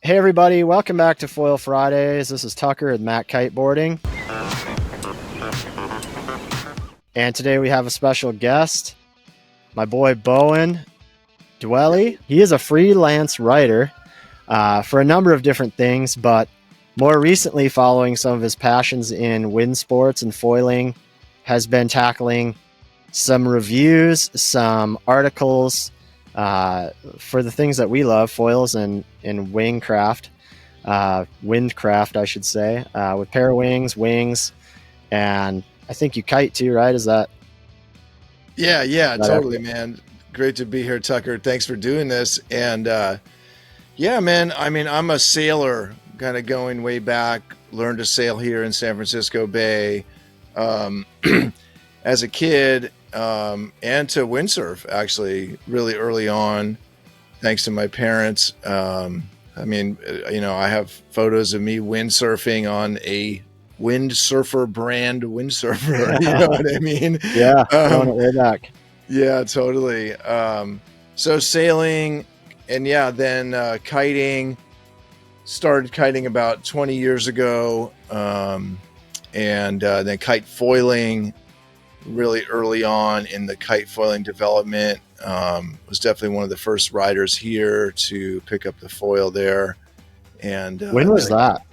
Hey everybody, welcome back to Foil Fridays. This is Tucker with MACkiteboarding. And today we have a special guest, my boy Bowen Dwelle. He is a freelance writer for a number of different things, but more recently, following some of his passions in wind sports and foiling, has been tackling some reviews, some articles, for the things that we love, foils and windcraft, I should say, with parawings, wings, and I think you kite too, right? Is that? Yeah, totally, man. Great to be here, Tucker. Thanks for doing this. And yeah, man, I mean, I'm a sailor, kind of going way back, learned to sail here in San Francisco Bay as a kid. And to windsurf actually really early on, thanks to my parents. I mean, I have photos of me windsurfing on a windsurfer brand windsurfer. You know what I mean? Yeah, going way back. Yeah, totally. So sailing and then kiting, started kiting about 20 years ago. And then kite foiling really early on in the kite foiling development. Was definitely one of the first riders here to pick up the foil there. And when was that?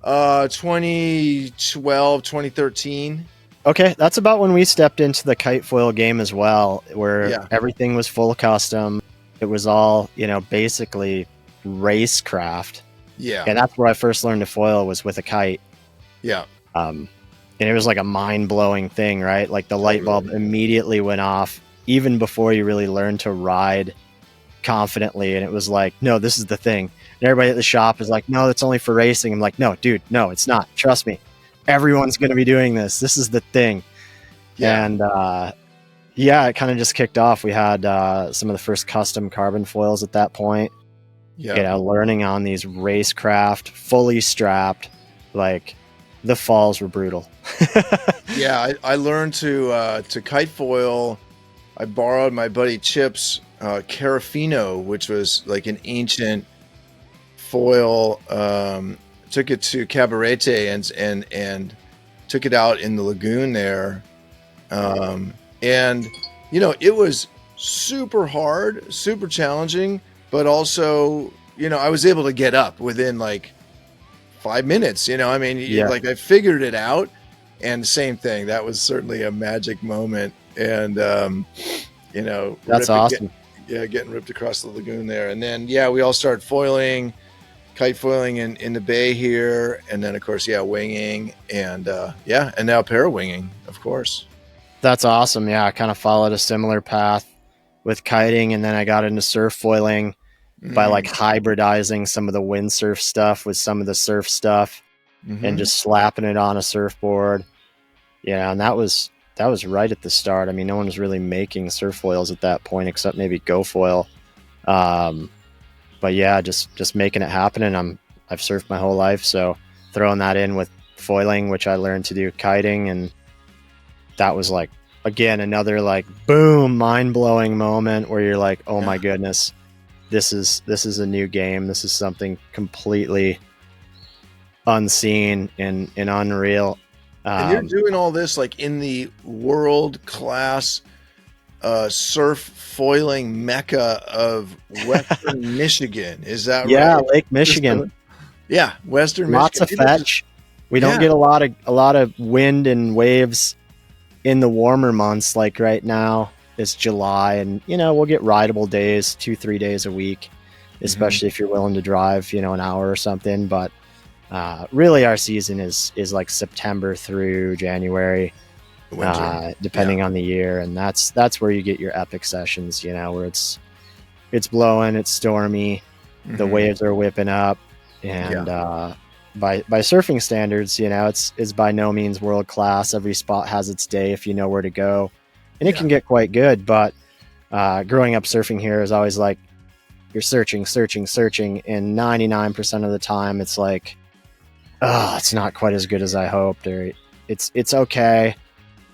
2012, 2013. Okay, that's about when we stepped into the kite foil game as well, where everything was full custom. It was all, basically racecraft. Yeah. And that's where I first learned to foil, was with a kite. Yeah. And it was like a mind-blowing thing, right? Like the light bulb immediately went off even before you really learned to ride confidently. And it was like, no, this is the thing. And everybody at the shop is like, no, that's only for racing. I'm like, no, dude, no, it's not. Trust me. Everyone's going to be doing this. This is the thing. Yeah. And it kind of just kicked off. We had some of the first custom carbon foils at that point. Yeah. Learning on these racecraft, fully strapped, like the falls were brutal. Yeah, I learned to kite foil. I borrowed my buddy Chip's Carafino, which was like an ancient foil. Took it to Cabarete and took it out in the lagoon there. And it was super hard, super challenging, but also, I was able to get up within like 5 minutes, like I figured it out. And same thing, that was certainly a magic moment. And, that's awesome. Getting ripped across the lagoon there. And then, we all started foiling, kite foiling in the bay here. And then of course, winging and now parawinging, of course. That's awesome. Yeah. I kind of followed a similar path with kiting. And then I got into surf foiling by like hybridizing some of the windsurf stuff with some of the surf stuff and just slapping it on a surfboard. Yeah. And that was right at the start. I mean, no one was really making surf foils at that point, except maybe GoFoil. But yeah, just making it happen. And I've surfed my whole life. So throwing that in with foiling, which I learned to do kiting. And that was like, again, another like boom, mind blowing moment where you're like, oh my goodness, this is a new game. This is something completely unseen and unreal. And you're doing all this like in the world-class surf foiling mecca of Western Michigan. Is that right? Yeah, Lake Michigan. Western Lots Michigan. Lots of fetch. We don't get a lot of wind and waves in the warmer months. Like right now, it's July, and we'll get rideable days, 2-3 days a week, especially if you're willing to drive, an hour or something. But really, our season is like September through January, depending on the year, and that's where you get your epic sessions. Where it's blowing, it's stormy, the waves are whipping up, and by surfing standards, it's by no means world class. Every spot has its day if you know where to go, and it can get quite good. But growing up surfing here is always like you're searching, and 99% of the time it's like, oh, it's not quite as good as I hoped, or it's okay,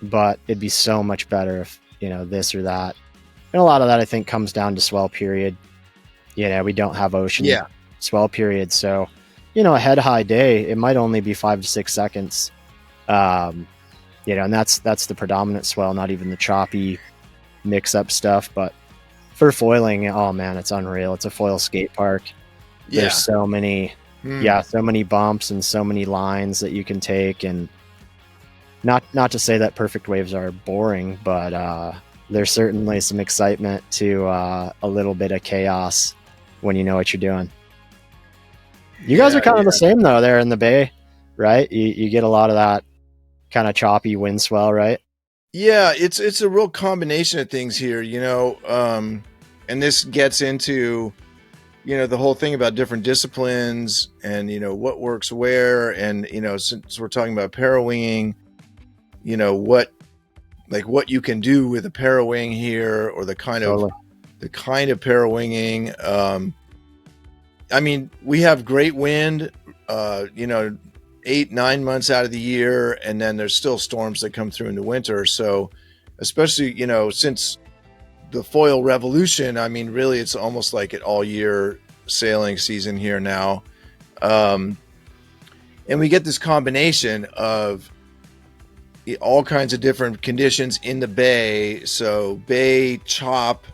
but it'd be so much better if this or that. And a lot of that I think comes down to swell period. We don't have ocean swell period. So, a head high day, it might only be 5 to 6 seconds. And that's the predominant swell, not even the choppy mix up stuff. But for foiling, oh man, it's unreal. It's a foil skate park. Yeah. There's so many, so many bumps and so many lines that you can take. And not to say that perfect waves are boring, but there's certainly some excitement to a little bit of chaos when you know what you're doing. You guys are kind of the same though there in the bay, right? You get a lot of that kind of choppy wind swell, right? Yeah, it's a real combination of things here, and this gets into, the whole thing about different disciplines and, what works where. And, since we're talking about parawinging, what you can do with a parawing here, or the kind of parawinging. I mean, we have great wind, 8-9 months out of the year, and then there's still storms that come through in the winter. So especially, since the foil revolution, I mean, really it's almost like an all year sailing season here now. And we get this combination of all kinds of different conditions in the bay. So bay, chop,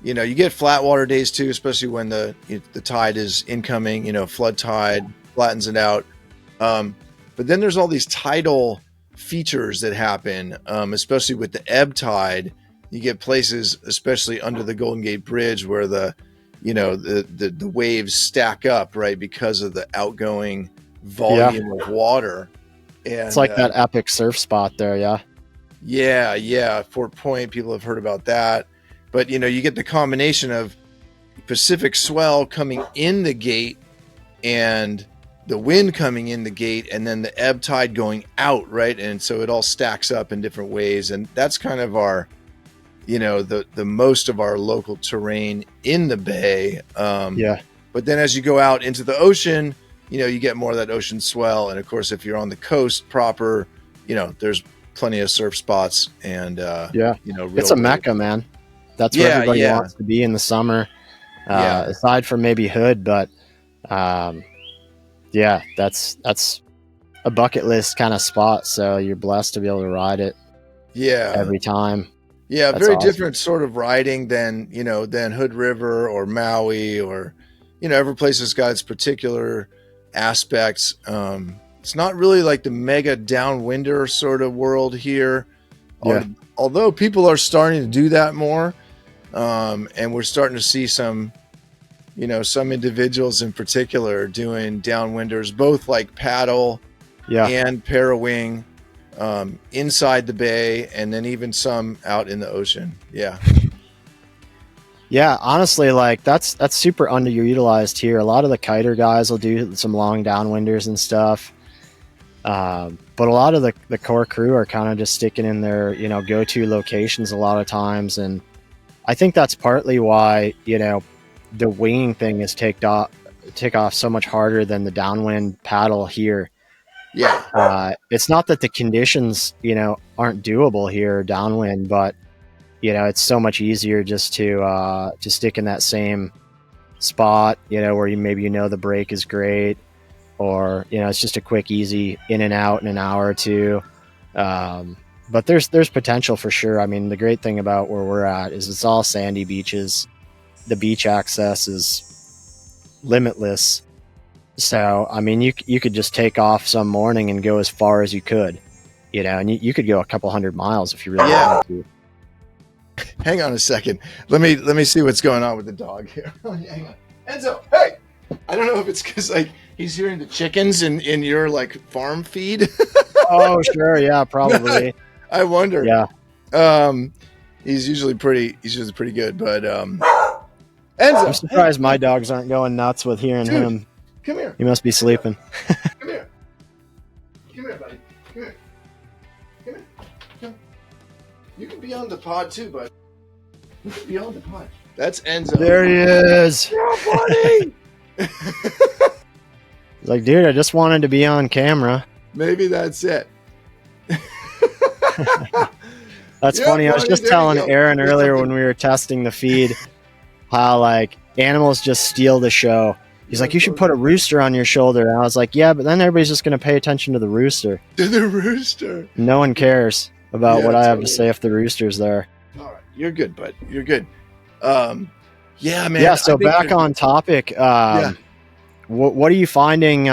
you get flat water days too, especially when the tide is incoming, flood tide flattens it out. But then there's all these tidal features that happen, especially with the ebb tide. You get places, especially under the Golden Gate Bridge, where the waves stack up, right, because of the outgoing volume of water. And it's like that epic surf spot there, yeah. Yeah, Fort Point, people have heard about that. But, you get the combination of Pacific swell coming in the gate and the wind coming in the gate, and then the ebb tide going out, right? And so it all stacks up in different ways. And that's kind of our, the most of our local terrain in the bay. But then as you go out into the ocean, you get more of that ocean swell. And of course, if you're on the coast proper, there's plenty of surf spots. And, it's a mecca, man. That's where everybody wants to be in the summer, aside from maybe Hood. But, that's a bucket list kind of spot. So you're blessed to be able to ride it. Every time. Yeah. That's very awesome. Different sort of riding than Hood River or Maui, or, every place has got its particular aspects. It's not really like the mega downwinder sort of world here. Although people are starting to do that more. And we're starting to see some individuals in particular doing downwinders, both like paddle and parawing, inside the bay, and then even some out in the ocean. Honestly, like that's super underutilized here. A lot of the kiter guys will do some long downwinders and stuff, but a lot of the core crew are kind of just sticking in their go-to locations a lot of times. And I think that's partly why the winging thing is take off so much harder than the downwind paddle here. It's not that the conditions aren't doable here downwind, but it's so much easier just to stick in that same spot where the break is great, or it's just a quick easy in and out in an hour or two. But there's potential for sure. I mean, the great thing about where we're at is it's all sandy beaches. The beach access is limitless. So, I mean, you could just take off some morning and go as far as you could, and you could go a couple 100 miles if you really wanted to. Hang on a second. Let me see what's going on with the dog here. Hang on. Enzo, hey! I don't know if it's because he's hearing the chickens in your farm feed. Oh, sure. Yeah, probably. I wonder. Yeah. He's usually pretty good, but Enzo, I'm surprised my dogs aren't going nuts with hearing him. Come here. He must be sleeping. Come here, buddy. Come here. Come. You can be on the pod too, bud. You can be on the pod. That's Enzo. There he is. Yeah, buddy. Like, dude, I just wanted to be on camera. Maybe that's it. That's funny. I was just telling Aeryn earlier when we were testing the feed how animals just steal the show. He's like, you should put a rooster on your shoulder. And I was like, yeah, but then everybody's just going to pay attention to the rooster. To the rooster. No one cares about what I have to say if the rooster's there. All right, you're good, bud. You're good. Yeah, man. Yeah. So back on topic. What are you finding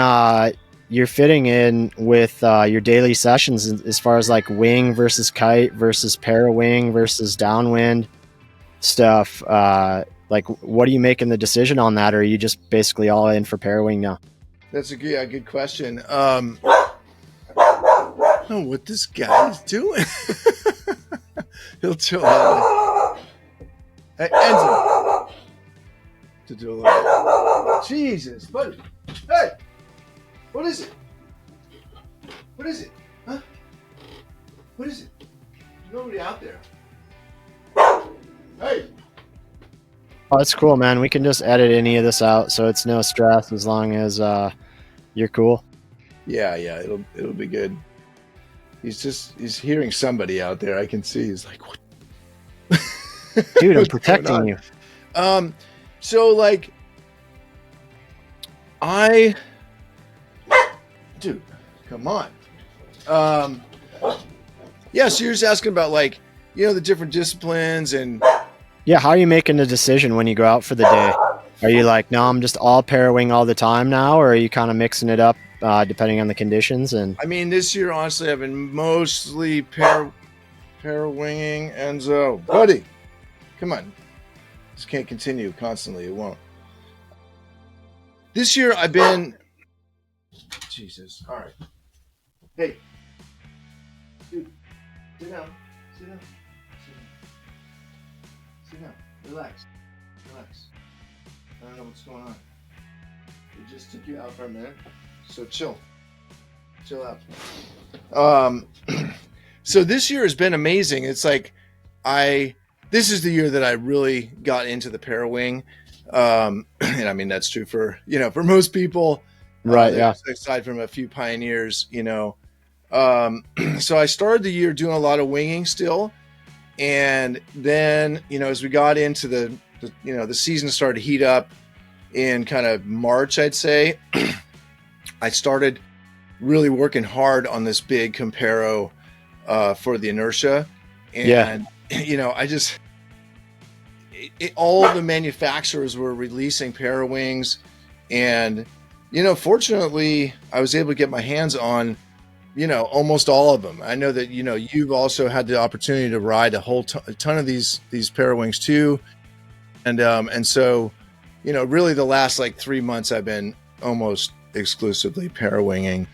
you're fitting in with your daily sessions as far as like wing versus kite versus parawing versus downwind stuff? Like, what are you making the decision on that, or are you just basically all in for parawing now? That's a good question. I don't know what this guy is doing. He'll chill out. Hey, Enzo. To do a little. Jesus, buddy. Hey, what is it? What is it? Huh? What is it? There's nobody out there. Hey. Oh, that's cool, man. We can just edit any of this out, so it's no stress as long as you're cool. Yeah, it'll be good. He's hearing somebody out there. I can see. He's like, what? Dude, I'm protecting you. So like, dude, come on. Yeah, so you're just asking about like, the different disciplines and. Yeah, how are you making the decision when you go out for the day? Are you like, no, I'm just all parawing all the time now, or are you kind of mixing it up depending on the conditions? And I mean, this year, honestly, I've been mostly parawinging, and buddy, come on, this can't continue constantly. It won't. This year, I've been. Jesus. All right. Hey, dude, sit down. Sit down. Sit down. Relax. I don't know what's going on. It just took you out for a minute. So chill out. So this year has been amazing. It's like this is the year that I really got into the parawing. And I mean, that's true for most people, right. Yeah. Aside from a few pioneers, so I started the year doing a lot of winging still. And then, as we got into the season started to heat up in kind of March, I'd say, I started really working hard on this big comparo for the Inertia. And, all of the manufacturers were releasing parawings. And, fortunately, I was able to get my hands on almost all of them. I know that, you've also had the opportunity to ride a whole ton of these parawings too. And so, really the last like 3 months I've been almost exclusively parawinging.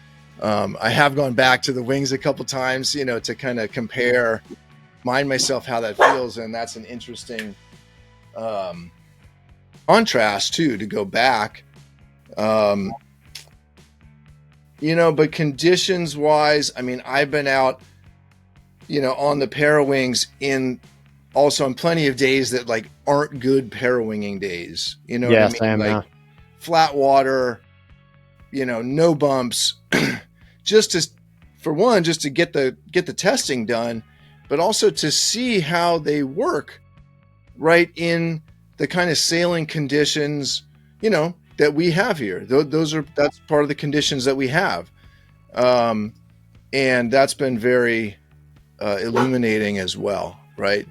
I have gone back to the wings a couple times, to kind of mind myself how that feels. And that's an interesting contrast too, to go back. But conditions wise, I mean, I've been out, on the parawings also on plenty of days that like aren't good parawinging days. You know what I mean? Like flat water, no bumps, just to get the testing done, but also to see how they work right in the kind of sailing conditions, that we have here. That's part of the conditions that we have. And that's been very illuminating as well, right?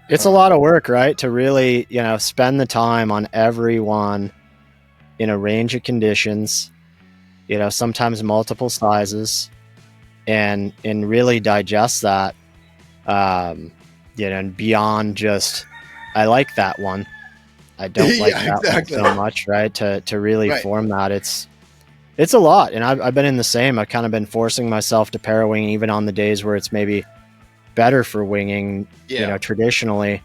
It's a lot of work, right? To really, spend the time on every one in a range of conditions, sometimes multiple sizes, and really digest that, and beyond just, I like that one. I don't like that one so much, right? To really form that, it's a lot. And I've been in the same. I've kind of been forcing myself to parawing even on the days where it's maybe better for winging, traditionally.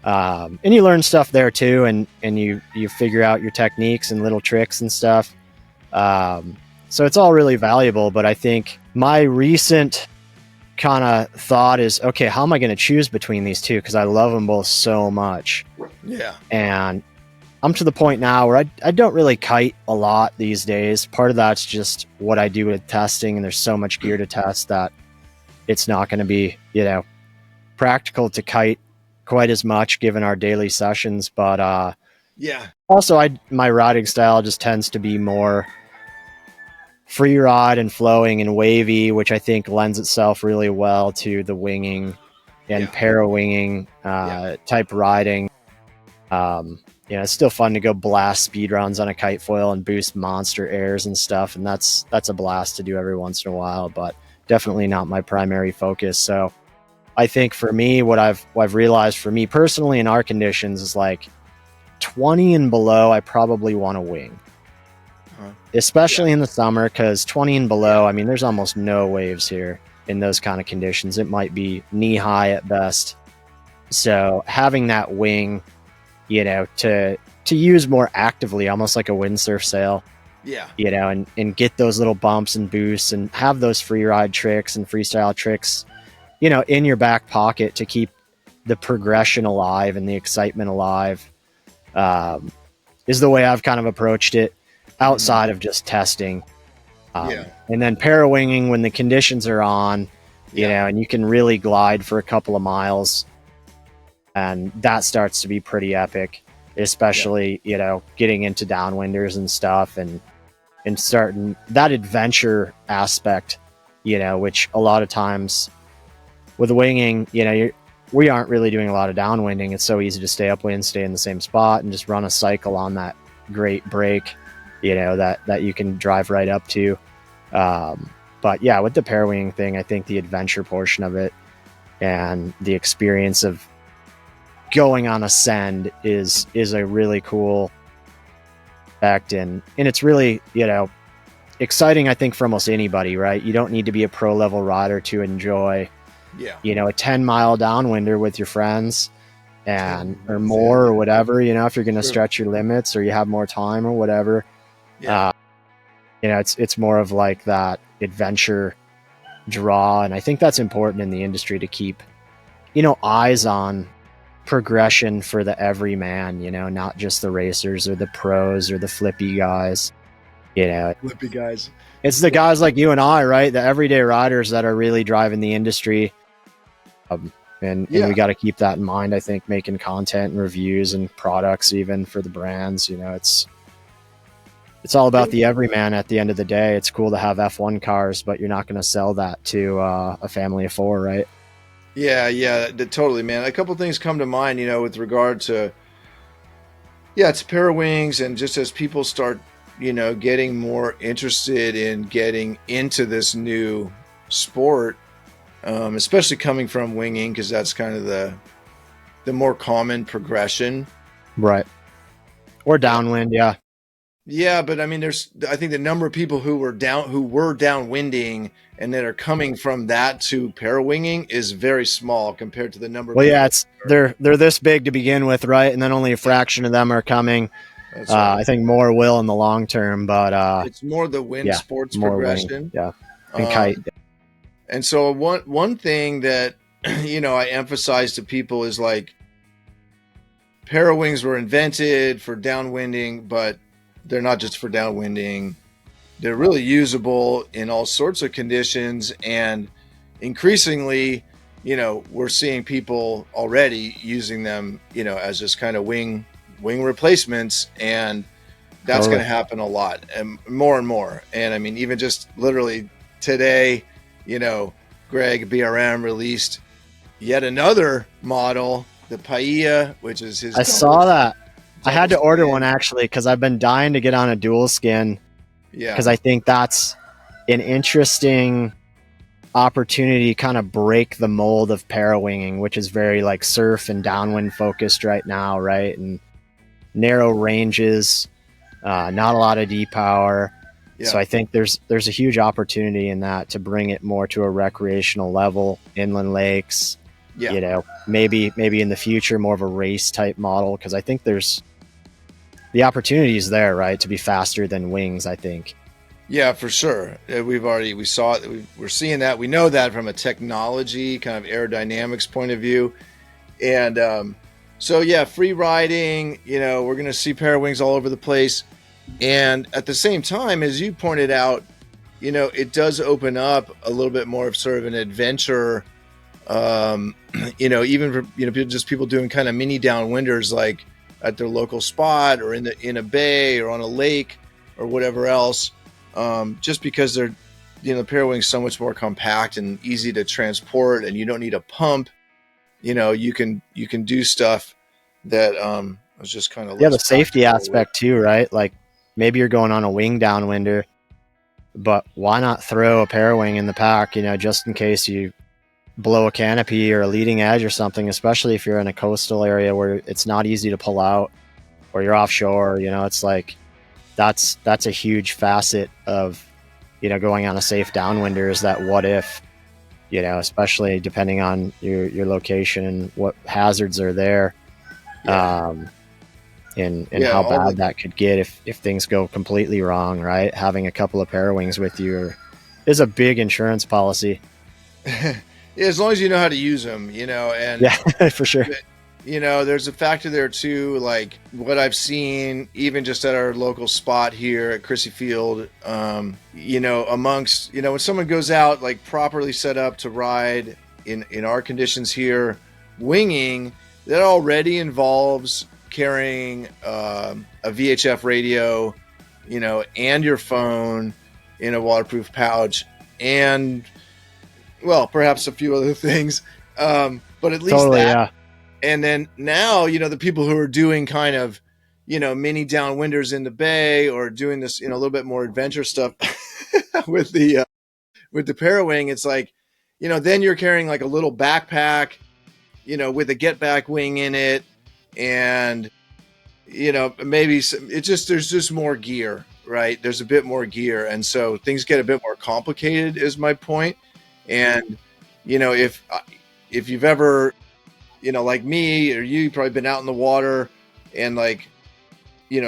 And you learn stuff there too, and you figure out your techniques and little tricks and stuff. So it's all really valuable. But I think my recent kind of thought is, okay, how am I going to choose between these two? Because I love them both so much. Yeah. And I'm to the point now where I don't really kite a lot these days. Part of that's just what I do with testing, and there's so much gear to test that it's not going to be, practical to kite quite as much given our daily sessions. But Yeah. Also, my riding style just tends to be more free ride and flowing and wavy, which I think lends itself really well to the winging and parawinging type riding. It's still fun to go blast speed runs on a kite foil and boost monster airs and stuff, and that's a blast to do every once in a while, but definitely not my primary focus. So I think for me, what I've realized for me personally in our conditions is like 20 and below, I probably want to wing, especially in the summer, because 20 and below, I mean, there's almost no waves here in those kind of conditions. It might be knee high at best. So having that wing, to use more actively, almost like a windsurf sail, and get those little bumps and boosts and have those free ride tricks and freestyle tricks, in your back pocket to keep the progression alive and the excitement alive. Is the way I've kind of approached it outside of just testing. And then parawinging when the conditions are on, and you can really glide for a couple of miles, and that starts to be pretty epic, especially, getting into downwinders and stuff and starting that adventure aspect, which a lot of times with winging, we aren't really doing a lot of downwinding. It's so easy to stay upwind, stay in the same spot, and just run a cycle on that great break, that you can drive right up to. But yeah, with the parawinging thing, I think the adventure portion of it and the experience of going on a send is a really cool fact, and it's really, exciting, I think, for almost anybody, right? You don't need to be a pro level rider to enjoy a 10-mile downwinder with your friends or more or whatever, if you're going to stretch your limits or you have more time or whatever. It's more of like that adventure draw, and I think that's important in the industry to keep eyes on progression for the everyman, not just the racers or the pros or the flippy guys. Flippy guys. It's the guys like you and I, right? The everyday riders that are really driving the industry. And we got to keep that in mind, I think, making content and reviews and products even for the brands. It's all about the everyman at the end of the day. It's cool to have F1 cars, but you're not going to sell that to a family of four, right? Yeah, totally, man. A couple things come to mind, with regard to, it's parawings, and just as people start, getting more interested in getting into this new sport, especially coming from winging, because that's kind of the more common progression, right? Or downwind, yeah. Yeah, but I mean, I think the number of people who were downwinding and that are coming from that to parawinging is very small compared to the number. Well, yeah, they're this big to begin with, right? And then only a fraction of them are coming. That's right. I think more will in the long term, but it's more the wind sports progression, and kite. And so one thing that I emphasize to people is like, parawings were invented for downwinding, but they're not just for downwinding. They're really usable in all sorts of conditions, and increasingly, we're seeing people already using them, as just kind of wing replacements, and that's going to happen a lot and more. And I mean, even just literally today, Greg BRM released yet another model, the Paia, which is his. I saw that. I had to order one actually, because I've been dying to get on a dual skin. Yeah. Because I think that's an interesting opportunity to kind of break the mold of parawinging, which is very like surf and downwind focused right now, right? And narrow ranges, not a lot of depower. Yeah. So I think there's a huge opportunity in that to bring it more to a recreational level, inland lakes. Yeah. Maybe in the future more of a race type model, because I think there's the opportunity is there, right, to be faster than wings, I think. Yeah, for sure. We saw it. We're seeing that. We know that from a technology kind of aerodynamics point of view. And so, yeah, free riding, we're going to see parawings all over the place. And at the same time, as you pointed out, it does open up a little bit more of sort of an adventure, even for, just people doing kind of mini downwinders, like at their local spot or in a bay or on a lake or whatever else, just because they're, the Parawing's so much more compact and easy to transport, and you don't need a pump. You can do stuff that was just kind of the safety aspect too, right? Like maybe you're going on a wing downwinder, but why not throw a Parawing in the pack, just in case you blow a canopy or a leading edge or something, especially if you're in a coastal area where it's not easy to pull out, or you're offshore. It's like that's a huge facet of going on a safe downwinder, is that what if, especially depending on your location and what hazards are there. And how bad that could get if things go completely wrong, right? Having a couple of Parawings with you is a big insurance policy. As long as you know how to use them, and yeah, for sure. There's a factor there too, like what I've seen even just at our local spot here at Chrissy Field, amongst, when someone goes out like properly set up to ride in our conditions here, winging, that already involves carrying a VHF radio, and your phone in a waterproof pouch, and perhaps a few other things, but at least totally, that. Yeah. And then now, the people who are doing kind of, mini downwinders in the bay, or doing this, a little bit more adventure stuff with the Parawing, it's like, then you're carrying like a little backpack, with a get back wing in it, and maybe there's just more gear, right? There's a bit more gear, and so things get a bit more complicated, is my point. And if you've ever, like me or you've probably been out in the water and like,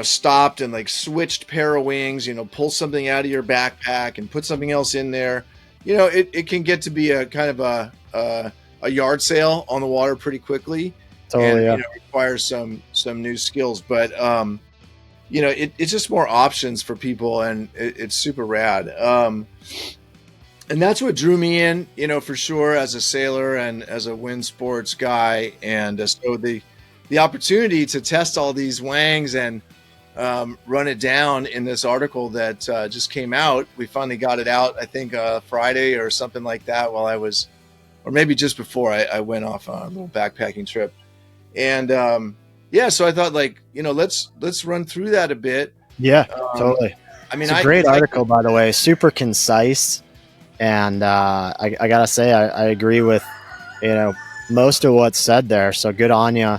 stopped and like switched Parawings, pull something out of your backpack and put something else in there, it can get to be a kind of a yard sale on the water pretty quickly. Totally, and, requires some new skills, but it's just more options for people, and it's super rad. And that's what drew me in, for sure, as a sailor and as a wind sports guy. And so the opportunity to test all these wangs and run it down in this article that just came out. We finally got it out, I think, Friday or something like that, while I was, or maybe just before I went off on a little backpacking trip. And so I thought, like, let's run through that a bit. Yeah, totally. I mean, it's a great article, by the way, super concise. And I gotta say, I agree with most of what's said there. So good on you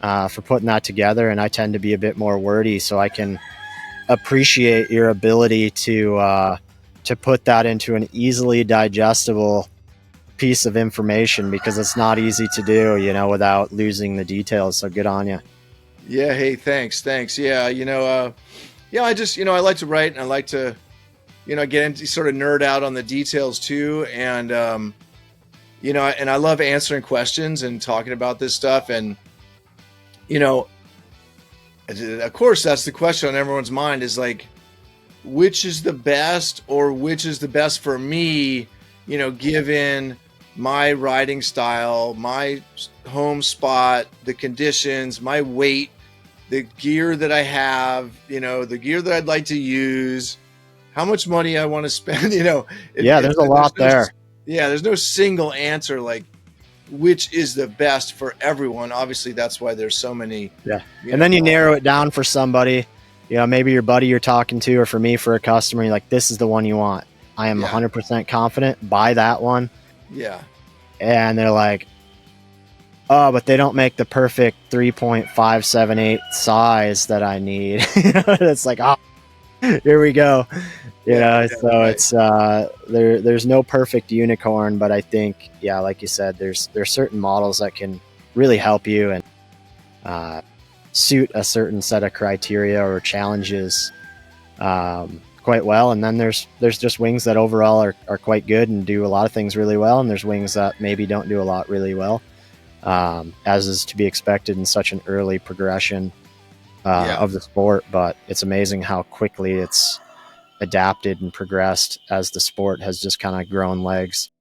for putting that together. And I tend to be a bit more wordy, so I can appreciate your ability to put that into an easily digestible piece of information, because it's not easy to do, without losing the details. So good on you. Yeah. Hey, thanks. Yeah. I just, I like to write, and I like to, get into sort of nerd out on the details too. And, and I love answering questions and talking about this stuff. And, of course, that's the question on everyone's mind, is like, which is the best, or which is the best for me, given my riding style, my home spot, the conditions, my weight, the gear that I have, the gear that I'd like to use, how much money I want to spend, there's a lot there. There's no single answer, like which is the best for everyone. Obviously, that's why there's so many. Yeah. And then you narrow it down for somebody, maybe your buddy you're talking to, or for me, for a customer, you're like, this is the one you want. I am 100% confident, buy that one. Yeah. And they're like, oh, but they don't make the perfect 3.578 size that I need. It's like, oh, here we go. It's there's no perfect unicorn, but I think, like you said, there's certain models that can really help you and suit a certain set of criteria or challenges quite well. And then there's just wings that overall are quite good and do a lot of things really well, and there's wings that maybe don't do a lot really well, as is to be expected in such an early progression of the sport. But it's amazing how quickly it's adapted and progressed as the sport has just kind of grown legs.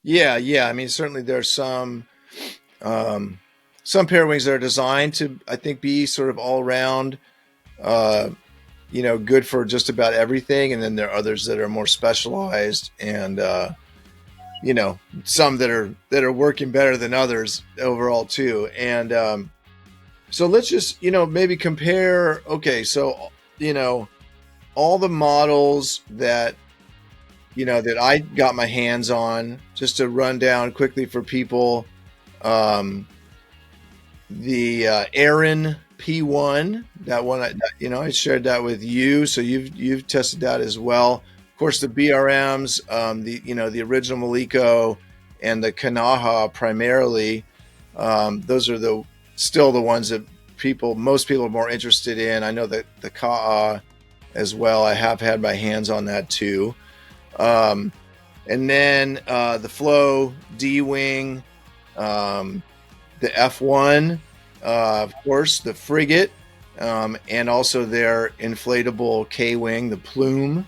Yeah. I mean, certainly there's some some Parawings that are designed to, I think, be sort of all around, good for just about everything. And then there are others that are more specialized, and some that are working better than others overall too. And so let's just maybe compare. Okay, so all the models that that I got my hands on, just to run down quickly for people. The Aeryn P1, that one, I shared that with you, so you've tested that as well. Of course, the BRMs, the original Maliko and the Kanaha primarily. Those are still the ones that most people are more interested in. I know that the Ka'a as well. I have had my hands on that too. And then the Flow D-Wing, the F-One, of course, the Frigate, and also their inflatable K-Wing, the Plume,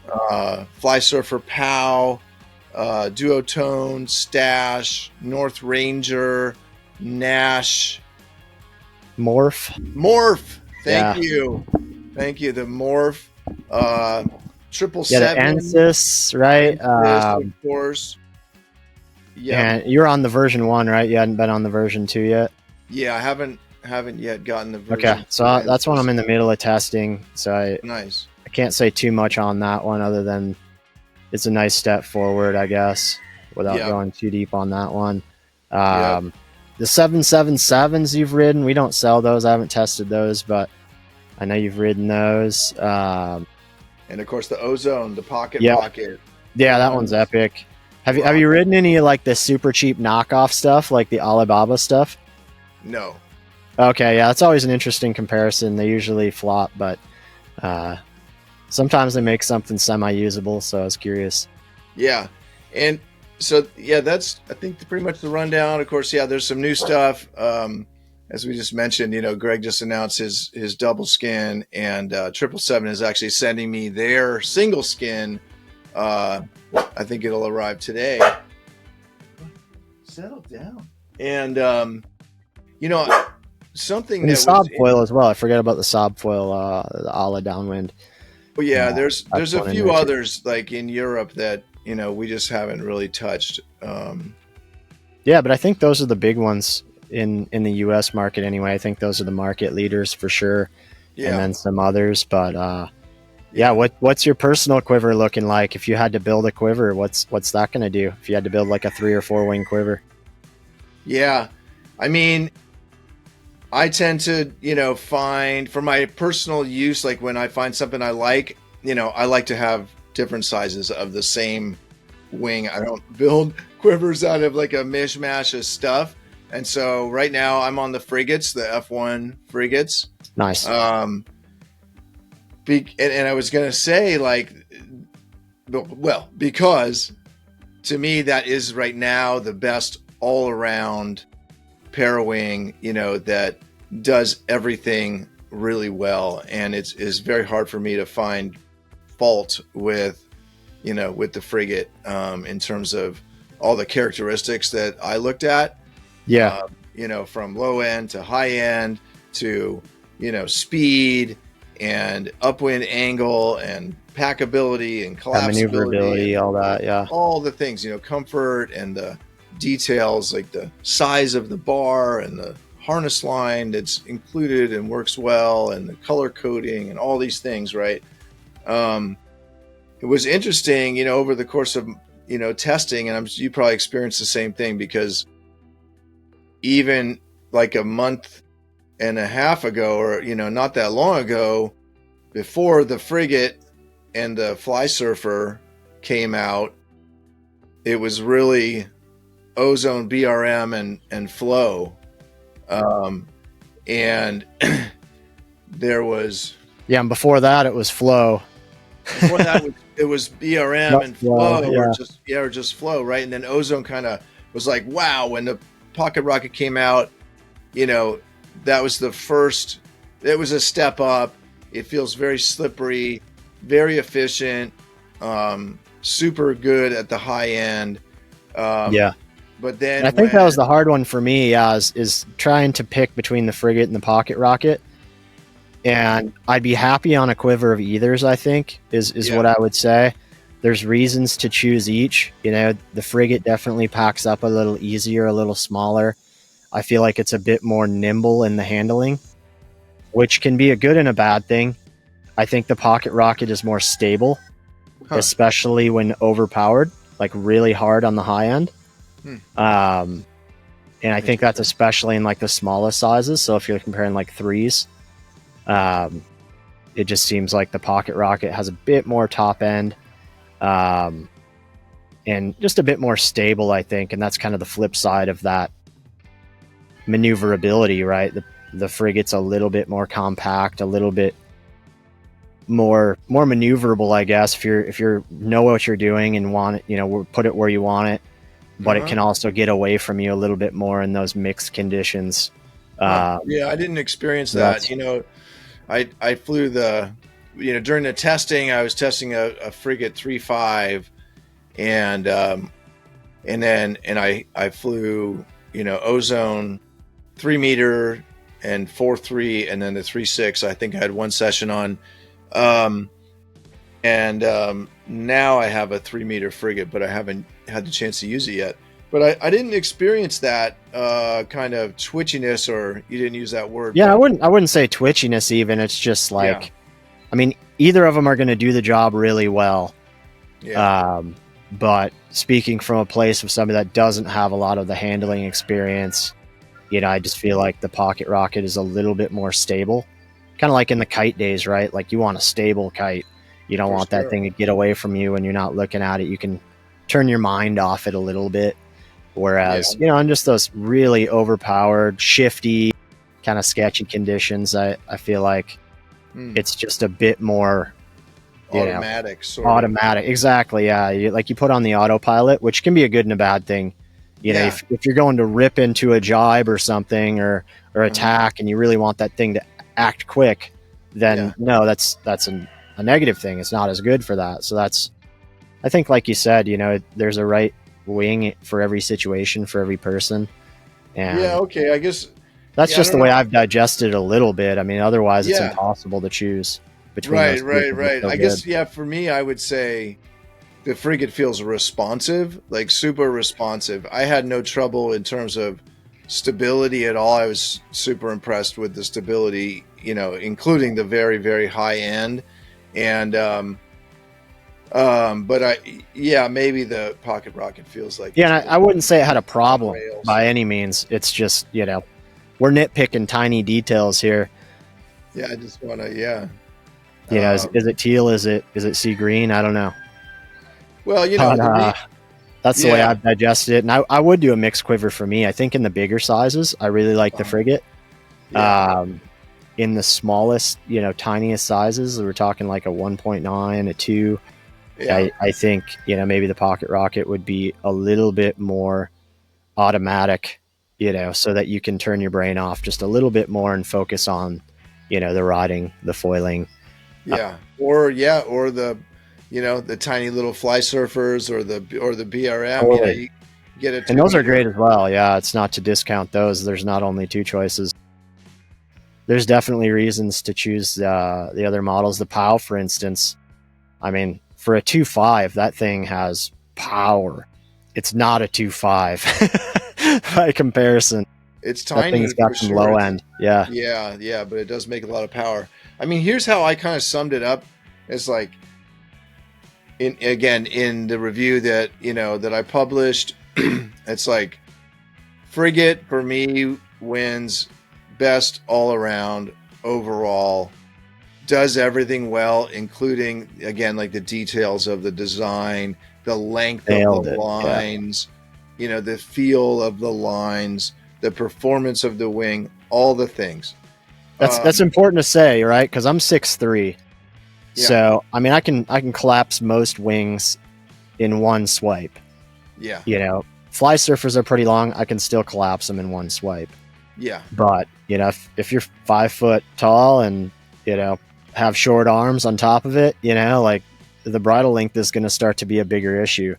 Flysurfer POW, Duotone, Stash, North Ranger, Nash. Morph. Thank you. The Morph. 777. Yeah, the Ansys, right? Of course. Yeah. And you're on the version 1, right? You hadn't been on the version 2 yet? Yeah, I haven't yet gotten the version. Okay, so that's what I'm in the middle of testing. So I can't say too much on that one, other than it's a nice step forward, I guess, without going too deep on that one. The 777s you've ridden, we don't sell those. I haven't tested those, but I know you've ridden those. And of course the Ozone, the Pocket Rocket. Yeah, that one's epic. Have you ridden any like the super cheap knockoff stuff, like the Alibaba stuff? No. Okay, yeah, it's always an interesting comparison. They usually flop, but sometimes they make something semi-usable, so I was curious. Yeah, and so that's, I think, pretty much the rundown. Of course, there's some new stuff. As we just mentioned, Greg just announced his double skin, and 777 is actually sending me their single skin. I think it'll arrive today. Settle down. And something and the Saab foil as well. I forget about the Saab foil, the Ala downwind. Well, yeah, there's a few others like in Europe that we just haven't really touched. Yeah, but I think those are the big ones in the U.S. market anyway. I think those are the market leaders for sure. Yeah. And then some others, but what's your personal quiver looking like? If you had to build a quiver, what's that going to do? If you had to build like a 3 or 4 wing quiver? Yeah, I mean, I tend to find for my personal use, like when I find something I like, I like to have different sizes of the same wing. I don't build quivers out of like a mishmash of stuff. And so right now I'm on the frigates, the F-One frigates. Nice. And I was going to say, like, well, because to me, that is right now the best all around Parawing, that does everything really well. And it's very hard for me to find fault with the frigate, in terms of all the characteristics that I looked at. Yeah. From low end to high end to, speed and upwind angle and packability and collapsibility, maneuverability, all that. Yeah. All the things, comfort and the details, like the size of the bar and the harness line that's included and works well, and the color coding and all these things, right? It was interesting, over the course of, testing, and you probably experienced the same thing, because even like a month and a half ago, or, not that long ago, before the frigate and the Flysurfer came out, it was really Ozone, BRM, and Flow. And there was... Yeah, and before that, it was Flow. Before that, it was BRM and Flow, or just Flow, right? And then Ozone kind of was like, wow, when the Pocket Rocket came out, that was the first... It was a step up. It feels very slippery, very efficient, super good at the high end. But then And I think that was the hard one for me, is trying to pick between the frigate and the pocket rocket. And I'd be happy on a quiver of either's, I think, is what I would say. There's reasons to choose each. You know, the frigate definitely packs up a little easier, a little smaller. I feel like it's a bit more nimble in the handling, which can be a good and a bad thing. I think the pocket rocket is more stable, especially when overpowered, like really hard on the high end. And I think that's especially in like the smallest sizes. So if you're comparing like threes, it just seems like the pocket rocket has a bit more top end, and just a bit more stable, I think. And that's kind of the flip side of that maneuverability, right? The frigate's a little bit more compact, a little bit more maneuverable, I guess, if you know what you're doing and want it, you know, put it where you want it, but it can also get away from you a little bit more in those mixed conditions. Yeah, I didn't experience that. You know, I flew during the testing, I was testing a frigate 3.5, and I flew, you know, Ozone 3 meter and 4.3, and then the 3.6. I think I had one session on, now I have a 3 meter frigate, but I haven't had the chance to use it yet. But I didn't experience that kind of twitchiness, or you didn't use that word. Yeah, I wouldn't say twitchiness even. It's just like, I mean, either of them are going to do the job really well. Yeah. But speaking from a place of somebody that doesn't have a lot of the handling experience, you know, I just feel like the pocket rocket is a little bit more stable. Kind of like in the kite days, right? Like you want a stable kite. You don't want that thing to get away from you when you're not looking at it. You can turn your mind off it a little bit. Whereas, you know, in just those really overpowered, shifty, kind of sketchy conditions, I feel like it's just a bit more automatic. Automatic, exactly. Yeah, you put on the autopilot, which can be a good and a bad thing. You know, if you're going to rip into a jibe or something, or attack, and you really want that thing to act quick, then no, that's a negative thing. It's not as good for that. So that's, I think, like you said, you know, there's a right wing for every situation, for every person. And I guess that's just the way I've digested it a little bit. I mean, otherwise it's impossible to choose between those right. I guess for me, I would say the frigate feels responsive, like super responsive. I had no trouble in terms of stability at all. I was super impressed with the stability, you know, including the very, very high end. And but maybe the pocket rocket feels like I wouldn't say it had a problem by any means. It's just, you know, we're nitpicking tiny details here. I just want to you know, is it teal, is it sea green? I don't know. Well, you know, that's the way I've digested it. And I would do a mixed quiver for me. I think in the bigger sizes, I really like the frigate. In the smallest, you know, tiniest sizes, we're talking like a 1.9, a 2. I think, you know, maybe the pocket rocket would be a little bit more automatic, you know, so that you can turn your brain off just a little bit more and focus on, you know, the riding, the foiling. Or the, you know, the tiny little Flysurfers or the BRM. Totally. You know, you get it. And those are great as well. Yeah, it's not to discount those. There's not only two choices. There's definitely reasons to choose the other models. The POW, for instance, I mean, for a 2.5, that thing has power. It's not a 2.5 by comparison. It's tiny. That thing's got some low end. Yeah, but it does make a lot of power. I mean, here's how I kind of summed it up. It's like, in the review that, you know, that I published, it's like, frigate for me wins best all around overall, does everything well, including, again, like the details of the design, the length of the lines, you know, the feel of the lines, the performance of the wing, all the things. That's important to say, right? Because I'm 6'3", so I mean, I can collapse most wings in one swipe. Yeah, you know, Flysurfers are pretty long. I can still collapse them in one swipe. Yeah, but you know, if you're 5 foot tall and, you know, have short arms on top of it, you know, like the bridle length is going to start to be a bigger issue.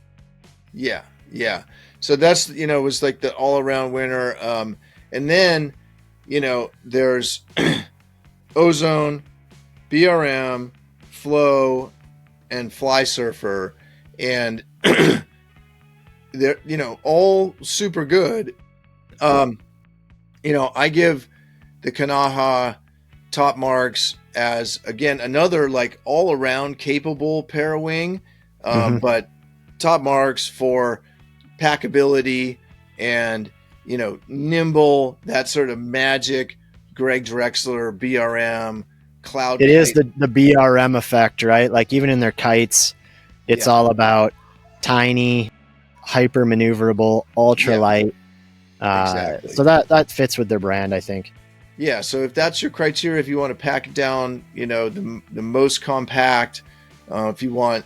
Yeah, Yeah. So that's, was like the all around winner. And then, there's Ozone, BRM, Flow, and Flysurfer. And they're, all super good. I give the Kanaha top marks as, again, another like all around capable parawing, but top marks for packability and, nimble, that sort of magic Greg Drexler BRM Cloud. It is the BRM effect, right? Like even in their kites, it's all about tiny, hyper maneuverable, ultralight. Exactly. So that fits with their brand, I think. Yeah. So if that's your criteria, if you want to pack it down, the most compact, if you want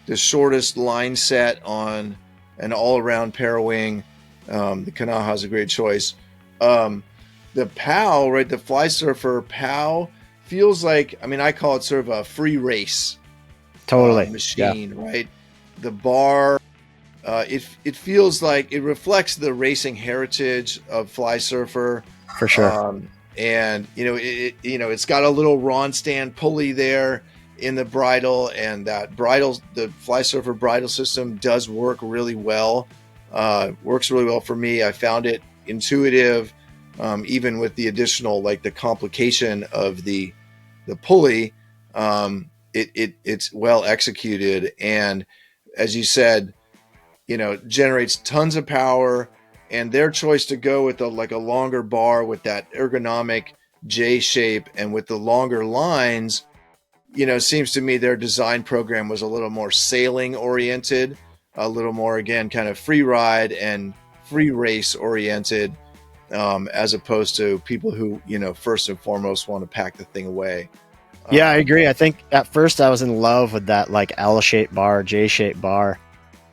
the shortest line set on an all-around parawing, the Kanaha is a great choice. The POW, right? The Flysurfer POW feels like, I call it sort of a free race. Totally. Machine, right? The bar, it feels like it reflects the racing heritage of Flysurfer. For sure. And it's got a little Ron stand pulley there in the bridle, and that bridle, the Flysurfer bridle system does work really well. Works really well for me. I found it intuitive, even with the additional, like the complication of the pulley. It's well executed, and as you said, generates tons of power. And their choice to go with a longer bar with that ergonomic J shape and with the longer lines, seems to me their design program was a little more sailing oriented, a little more, again, kind of free ride and free race oriented, as opposed to people who, first and foremost want to pack the thing away. Yeah, I agree. I think at first I was in love with that like L-shaped bar, J-shaped bar.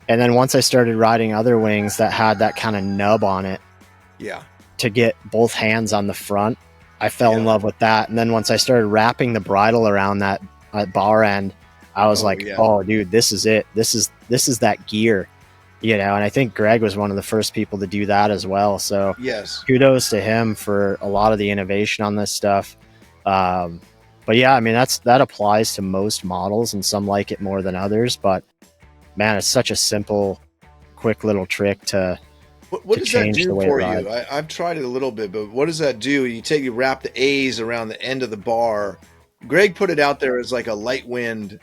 And then once I started riding other wings that had that kind of nub on it, to get both hands on the front, I fell in love with that. And then once I started wrapping the bridle around that bar end, I was oh, dude, this is it. This is that gear, and I think Greg was one of the first people to do that as well. So kudos to him for a lot of the innovation on this stuff. But yeah, that applies to most models, and some like it more than others, but man, it's such a simple, quick little trick to what does that do for you? I've tried it a little bit, but what does that do? You wrap the A's around the end of the bar. Greg put it out there as like a light wind,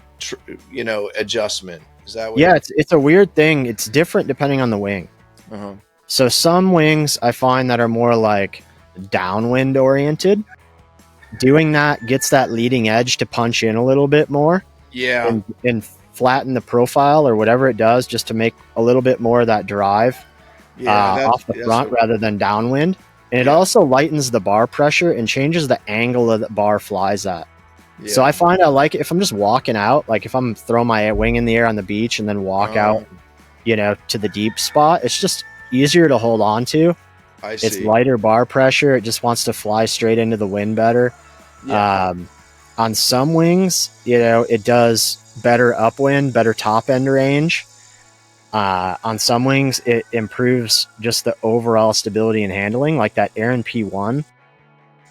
adjustment. Is that what? Yeah, it's a weird thing. It's different depending on the wing. So some wings I find that are more like downwind oriented. Doing that gets that leading edge to punch in a little bit more. Yeah. And flatten the profile or whatever it does, just to make a little bit more of that drive off the front rather than downwind. And it also lightens the bar pressure and changes the angle that the bar flies at. So I find I like it if I'm just walking out, like if I'm throwing my wing in the air on the beach and then walk out, to the deep spot, it's just easier to hold on to. I see. It's lighter bar pressure. It just wants to fly straight into the wind better. On some wings, it does better upwind, better top end range. On some wings, it improves just the overall stability and handling, like that Aeryn P1.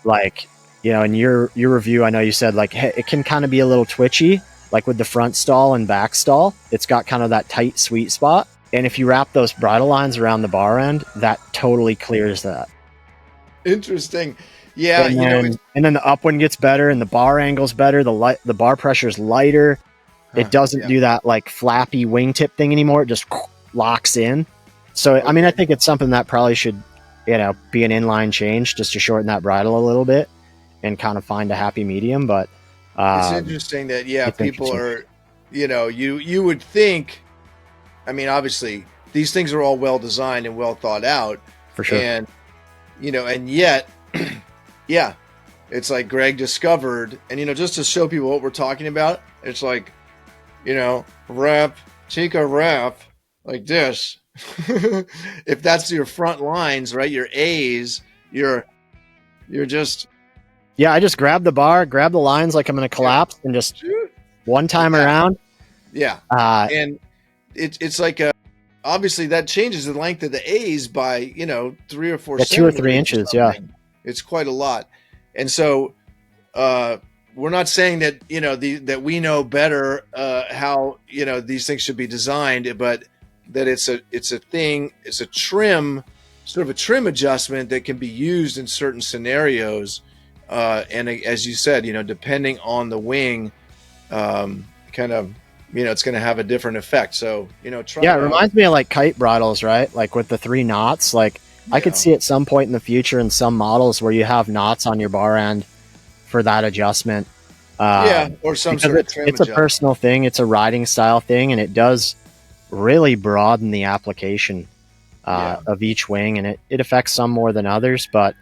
Like, in your review, I know you said like, hey, it can kind of be a little twitchy, like with the front stall and back stall. It's got kind of that tight sweet spot. And if you wrap those bridle lines around the bar end, that totally clears that. Interesting. Yeah. And then the upwind gets better and the bar angle's better. The bar pressure is lighter. It doesn't do that like flappy wingtip thing anymore. It just locks in. So, I think it's something that probably should, be an inline change just to shorten that bridle a little bit and kind of find a happy medium. But it's interesting that, people are, you would think, obviously these things are all well designed and well thought out. For sure. And, and yet, it's like Greg discovered, and, just to show people what we're talking about, it's like, take a wrap like this. If that's your front lines, right? Your A's, you're just. Yeah, I just grab the bar, grab the lines like I'm going to collapse and just one time around. Yeah. And it's like obviously that changes the length of the A's by, 3 or 4 Yeah, 2 or 3 centimeters or inches. Yeah. something. It's quite a lot. And so, we're not saying that, that we know better, how, these things should be designed, but that it's a trim, sort of a trim adjustment that can be used in certain scenarios. And as you said, depending on the wing, kind of, it's going to have a different effect. So, try Yeah, it reminds me of like kite bridles, right? Like with the 3 knots. Like I could see at some point in the future in some models where you have knots on your bar end for that adjustment. Or some sort of trim it's a personal thing. It's a riding style thing, and it does really broaden the application of each wing, and it affects some more than others. But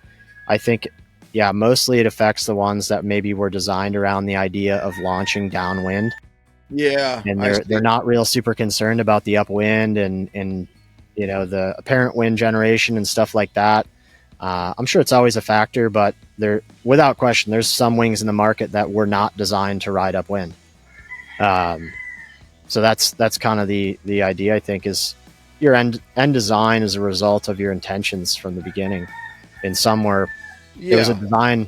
I think, mostly it affects the ones that maybe were designed around the idea of launching downwind. Yeah, and they're not real super concerned about the upwind and the apparent wind generation and stuff like that. I'm sure it's always a factor, but without question, there's some wings in the market that were not designed to ride upwind. So that's kind of the idea, I think, is your end design is a result of your intentions from the beginning. And some were it was a design,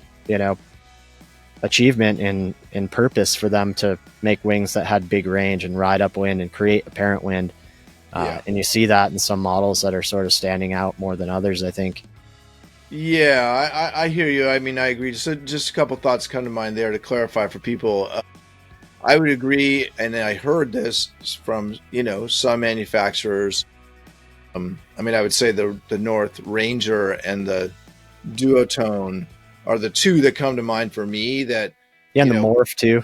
achievement in purpose for them to make wings that had big range and ride upwind and create apparent wind. And you see that in some models that are sort of standing out more than others, I think. Yeah, I hear you. I mean, I agree. So just a couple thoughts come to mind there to clarify for people. I would agree, and I heard this from, some manufacturers. I mean, I would say the North Ranger and the Duotone are the two that come to mind for me. That and the Morph too.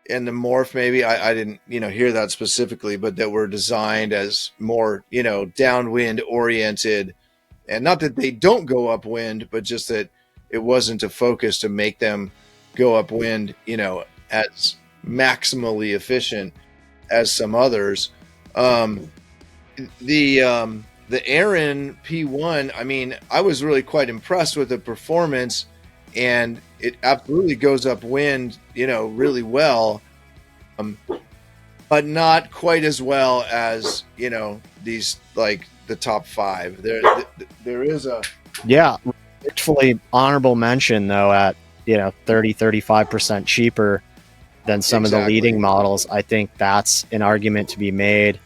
And the Morph, maybe I didn't, hear that specifically, but that were designed as more, downwind oriented, and not that they don't go upwind, but just that it wasn't a focus to make them go upwind, as maximally efficient as some others. The Aeryn P1, I mean, I was really quite impressed with the performance, and it absolutely goes upwind, really well, but not quite as well as, these, like the top 5. There is a actually honorable mention though at 30-35% cheaper than some of the leading models. I think that's an argument to be made.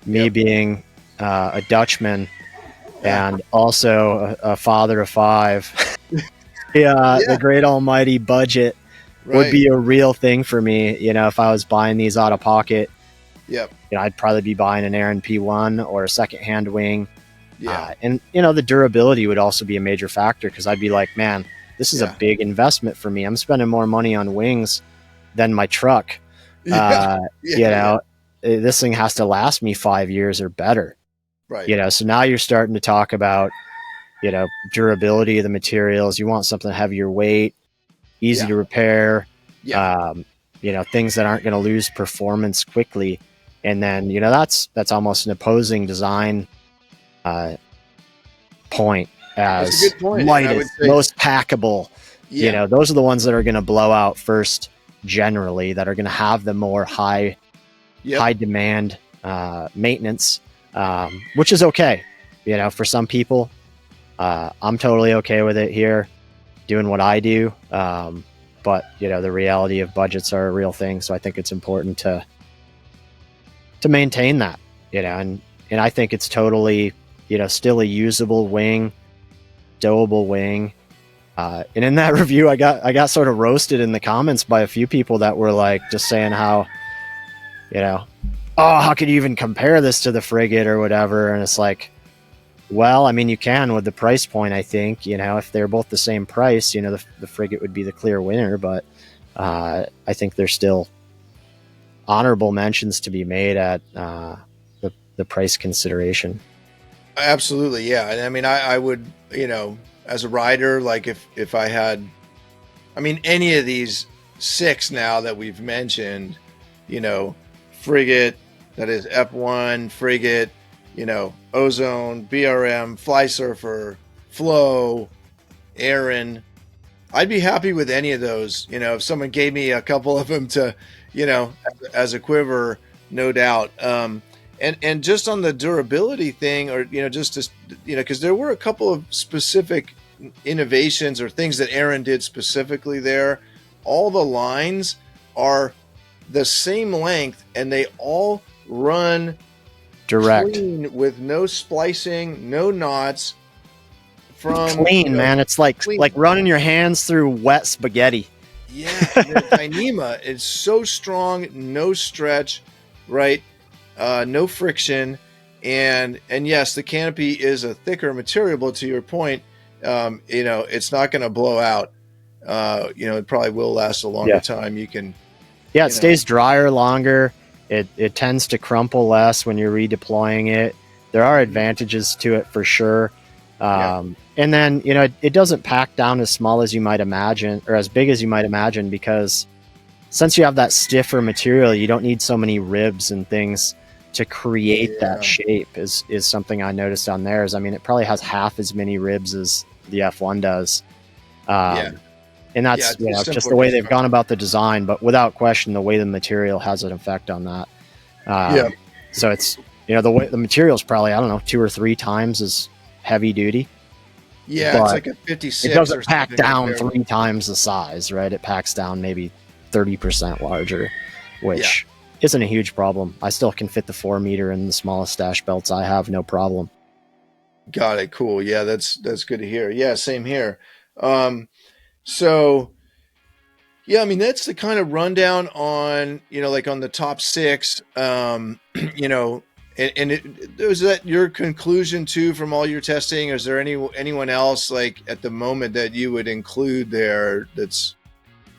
Me being a Dutchman and also a father of 5, the great almighty budget would be a real thing for me. If I was buying these out of pocket, I'd probably be buying an Aeryn P1 or a secondhand wing. And the durability would also be a major factor, because I'd be like, man, this is a big investment for me. I'm spending more money on wings than my truck. This thing has to last me 5 years or better. Right. So now you're starting to talk about, durability of the materials. You want something heavier weight, easy to repair, things that aren't going to lose performance quickly. And then, that's almost an opposing design point as lightest, most packable. Those are the ones that are going to blow out first, generally, that are going to have the more high demand maintenance, which is okay. For some people, I'm totally okay with it here, doing what I do. But the reality of budgets are a real thing. So I think it's important to maintain that, and I think it's totally, still a usable wing, stowable wing. And in that review, I got sort of roasted in the comments by a few people that were like, just saying how, how could you even compare this to the Frigate or whatever? And it's like, well, I mean, you can with the price point, I think. If they're both the same price, the Frigate would be the clear winner. But I think there's still honorable mentions to be made at the price consideration. Absolutely, yeah. And I mean, I would, as a rider, like if I had, I mean, any of these 6 now that we've mentioned, Frigate, that is F-One Frigate, Ozone, BRM, Flysurfer, Flow, Aeryn, I'd be happy with any of those. If someone gave me a couple of them to, as a quiver, no doubt. And And just on the durability thing, or just to, because there were a couple of specific innovations or things that Aeryn did specifically there. All the lines are the same length, and they all run direct, clean with no splicing, no knots. Clean, man. It's like running your hands through wet spaghetti. Yeah, the Dyneema is so strong, no stretch, right? No friction, and yes, the canopy is a thicker material. But to your point, it's not going to blow out. It probably will last a longer time. You can, it stays drier longer. It tends to crumple less when you're redeploying it. There are advantages to it for sure. And then, it doesn't pack down as small as you might imagine, or as big as you might imagine, because since you have that stiffer material, you don't need so many ribs and things to create that shape is something I noticed on theirs. I mean, it probably has half as many ribs as the F1 does. And that's just the way they've gone about the design, but without question, the way the material has an effect on that. So it's, the way the material is probably, I don't know, 2 or 3 times as heavy duty. Yeah, it's like a 56. It doesn't pack down 3 times the size, right? It packs down maybe 30% larger, which isn't a huge problem. I still can fit the 4 meter in the smallest stash belts I have, no problem. Got it. Cool. Yeah, that's good to hear. Yeah, same here. So yeah, I mean, that's the kind of rundown on, like on the top 6, and was that your conclusion too from all your testing? Is there anyone else like at the moment that you would include there? That's,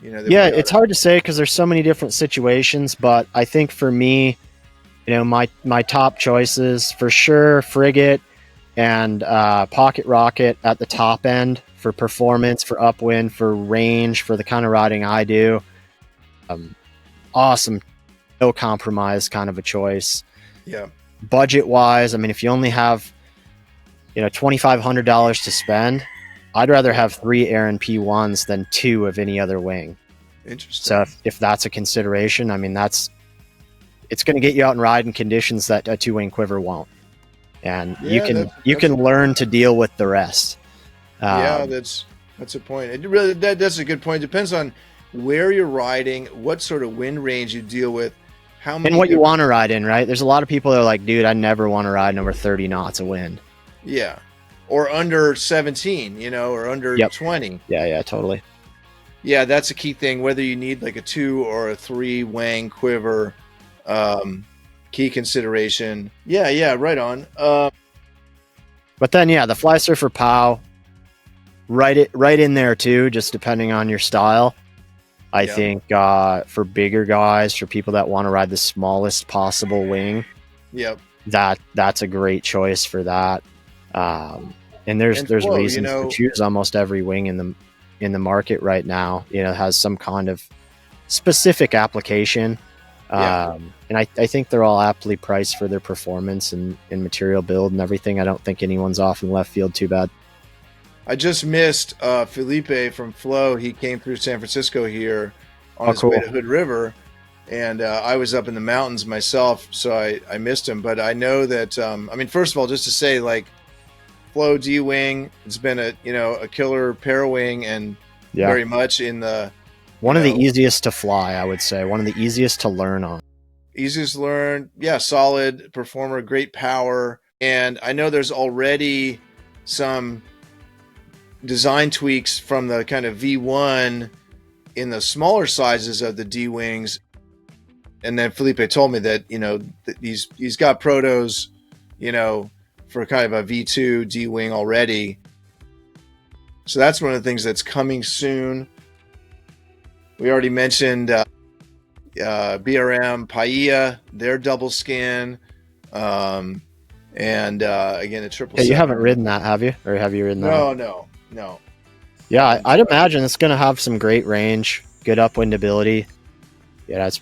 it's hard to say because there's so many different situations, but I think for me, my top choices for sure, Frigate and Pocket Rocket at the top end for performance, for upwind, for range, for the kind of riding I do. Awesome, no compromise kind of a choice. Yeah. Budget wise, I mean, if you only have $2,500 to spend, I'd rather have 3 Aeryn P1s than 2 of any other wing. Interesting. So if that's a consideration, I mean, it's going to get you out and ride in conditions that a 2-wing quiver won't, and you can learn to deal with the rest. That's a point. It really, that's a good point. It depends on where you're riding, what sort of wind range you deal with. And what you want to ride in, right? There's a lot of people that are like, dude, I never want to ride over 30 knots of wind. Yeah. Or under 17, or under 20. Yeah, totally. Yeah, that's a key thing, whether you need like a 2 or a 3 wang quiver, key consideration. Yeah, right on. But then, the Flysurfer POW, right in there too, just depending on your style. I think for bigger guys, for people that want to ride the smallest possible wing, that's a great choice for that. And there's reasons to choose almost every wing in the market right now. Has some kind of specific application, and I think they're all aptly priced for their performance and material build and everything. I don't think anyone's off in left field too bad. I just missed Felipe from Flow. He came through San Francisco here on his way to Hood River, and I was up in the mountains myself, so I missed him. But I know that, first of all, just to say, like, Flow D-Wing, it's been a killer Parawing, and very much in the... One of the easiest to fly, I would say. One of the easiest to learn on. Easiest to learn. Yeah, solid performer, great power. And I know there's already some design tweaks from the kind of V1 in the smaller sizes of the D wings, and then Felipe told me that that he's got protos for kind of a V2 D wing already, so that's one of the things that's coming soon. We already mentioned BRM Paia, their double skin, and again a triple. You haven't ridden that, have you? Or have you ridden that? No. Yeah, I'd imagine it's going to have some great range, good upwind ability. Yeah, it's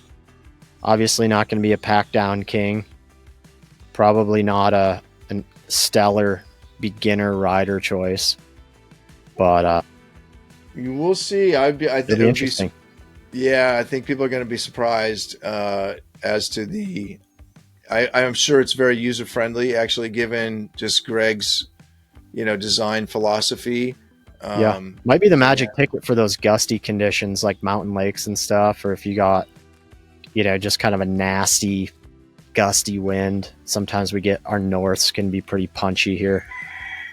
obviously not going to be a pack down king. Probably not a stellar beginner rider choice, but you will see. I think it'll be interesting. I think people are going to be surprised as to the I'm sure it's very user friendly, actually, given just Greg's, design philosophy. Might be the magic ticket for those gusty conditions like mountain lakes and stuff, or if you got, just kind of a nasty, gusty wind. Sometimes we get our norths can be pretty punchy here.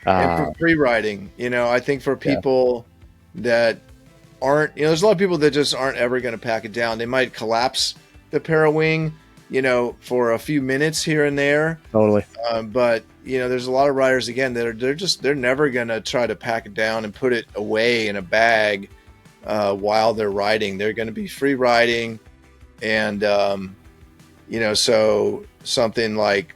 And for pre-riding, I think for people that aren't, there's a lot of people that just aren't ever going to pack it down. They might collapse the Parawing, for a few minutes here and there. Totally. But there's a lot of riders again that they're never going to try to pack it down and put it away in a bag while they're riding. They're going to be free riding, and so something like,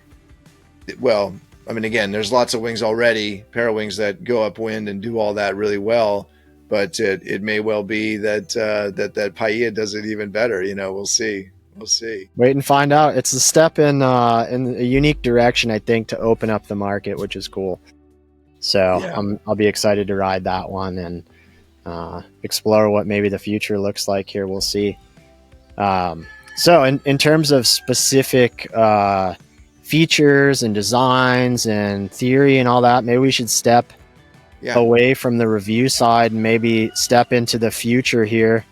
well, I mean, again, there's lots of wings already, Parawings that go upwind and do all that really well, but it may well be that that Paia does it even better. We'll see. Wait and find out. It's a step in a unique direction, I think, to open up the market, which is cool. So I'll be excited to ride that one and explore what maybe the future looks like here. We'll see. So in terms of specific features and designs and theory and all that, maybe we should step away from the review side and maybe step into the future here,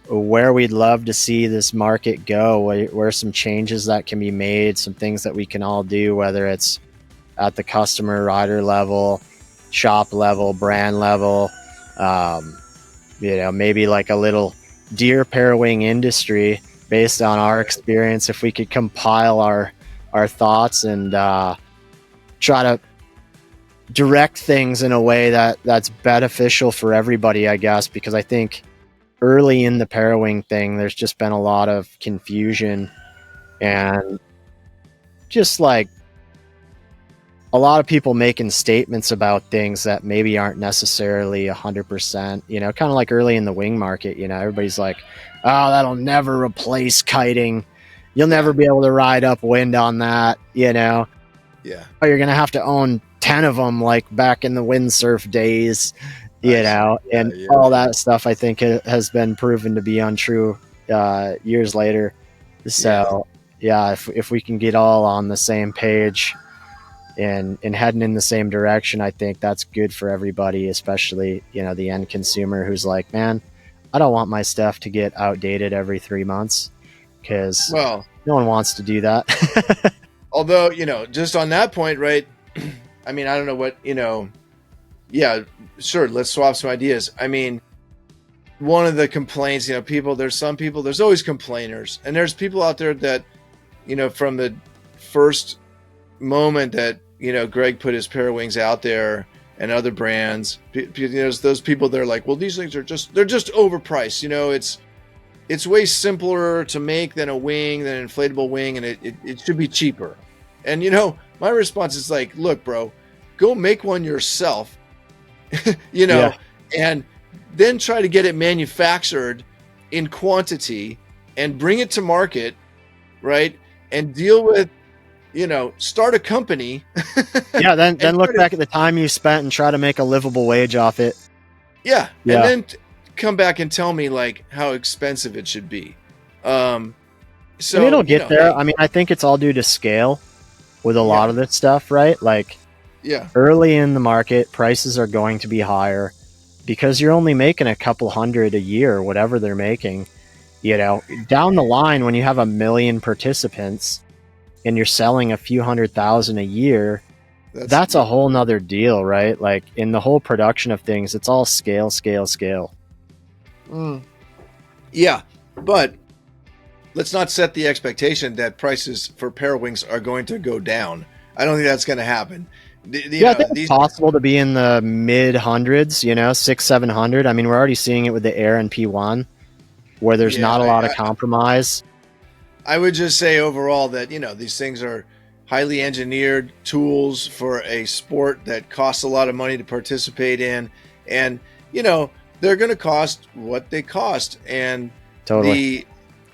where we'd love to see this market go, where some changes that can be made, some things that we can all do, whether it's at the customer rider level, shop level, brand level, maybe like a little deer parawing industry based on our experience. If we could compile our thoughts and try to direct things in a way that's beneficial for everybody, I guess, because I think early in the Parawing thing, there's just been a lot of confusion and just like a lot of people making statements about things that maybe aren't necessarily 100%, kind of like early in the wing market, everybody's like, oh, that'll never replace kiting. You'll never be able to ride upwind on that, Yeah. Oh, you're going to have to own 10 of them like back in the windsurf days, and all that stuff I think has been proven to be untrue years later. So, if we can get all on the same page and heading in the same direction, I think that's good for everybody, especially, the end consumer who's like, man, I don't want my stuff to get outdated every 3 months because no one wants to do that. Although, just on that point, right? I mean, I don't know what, sure, let's swap some ideas. I mean, one of the complaints, there's always complainers, and there's people out there that, from the first moment that, Greg put his Parawings out there and other brands, there's those people that are like, well, these things they're just overpriced. It's way simpler to make than an inflatable wing, and it should be cheaper. And my response is like, look, bro, go make one yourself, and then try to get it manufactured in quantity and bring it to market, right? And deal with, start a company. Then look back at the time you spent and try to make a livable wage off it. And then come back and tell me like how expensive it should be. So and it'll get there. I mean, I think it's all due to scale with a lot of this stuff, right? Like, early in the market, prices are going to be higher because you're only making a couple hundred a year, whatever they're making. Down the line, when you have 1 million participants and you're selling a few 100,000 a year, that's a whole nother deal, right? Like in the whole production of things, it's all scale. Yeah, but let's not set the expectation that prices for Parawings are going to go down. I don't think that's going to happen. I think it's possible to be in the mid hundreds, 600-700. I mean, we're already seeing it with the Aeryn P1, where there's not a lot of compromise. I would just say overall that, these things are highly engineered tools for a sport that costs a lot of money to participate in. And, they're going to cost what they cost. And we're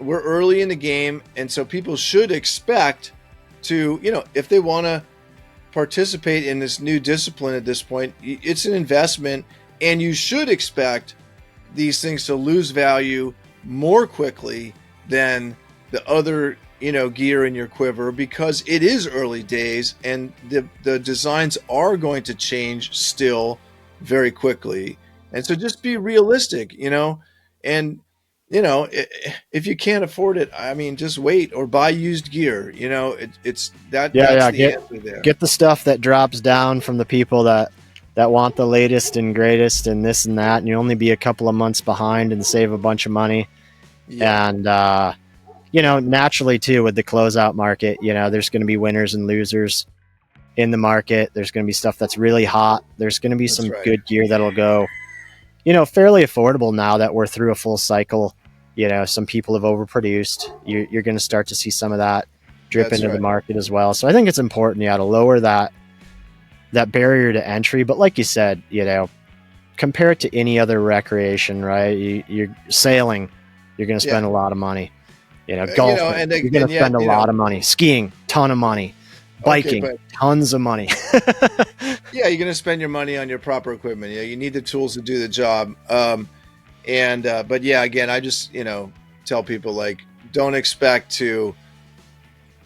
early in the game. And so people should expect to, if they want to participate in this new discipline at this point, it's an investment, and you should expect these things to lose value more quickly than the other gear in your quiver, because it is early days and the designs are going to change still very quickly. And so just be realistic, and if you can't afford it, I mean, just wait or buy used gear. It's that's the answer there. Get the stuff that drops down from the people that want the latest and greatest and this and that, and you only be a couple of months behind and save a bunch of money. Yeah. And naturally too, with the closeout market, there's going to be winners and losers in the market. There's going to be stuff that's really hot. There's going to be some good gear that'll go, fairly affordable now that we're through a full cycle. Some people have overproduced. You're going to start to see some of that drip into the market as well. So I think it's important, to lower that barrier to entry. But like you said, compare it to any other recreation, right? You're sailing, you're going to spend a lot of money. Golfing, you're going to spend a lot of money. Skiing, ton of money. Biking, tons of money. Yeah, you're going to spend your money on your proper equipment. You need the tools to do the job. But yeah, again, I just, tell people, like, don't expect to,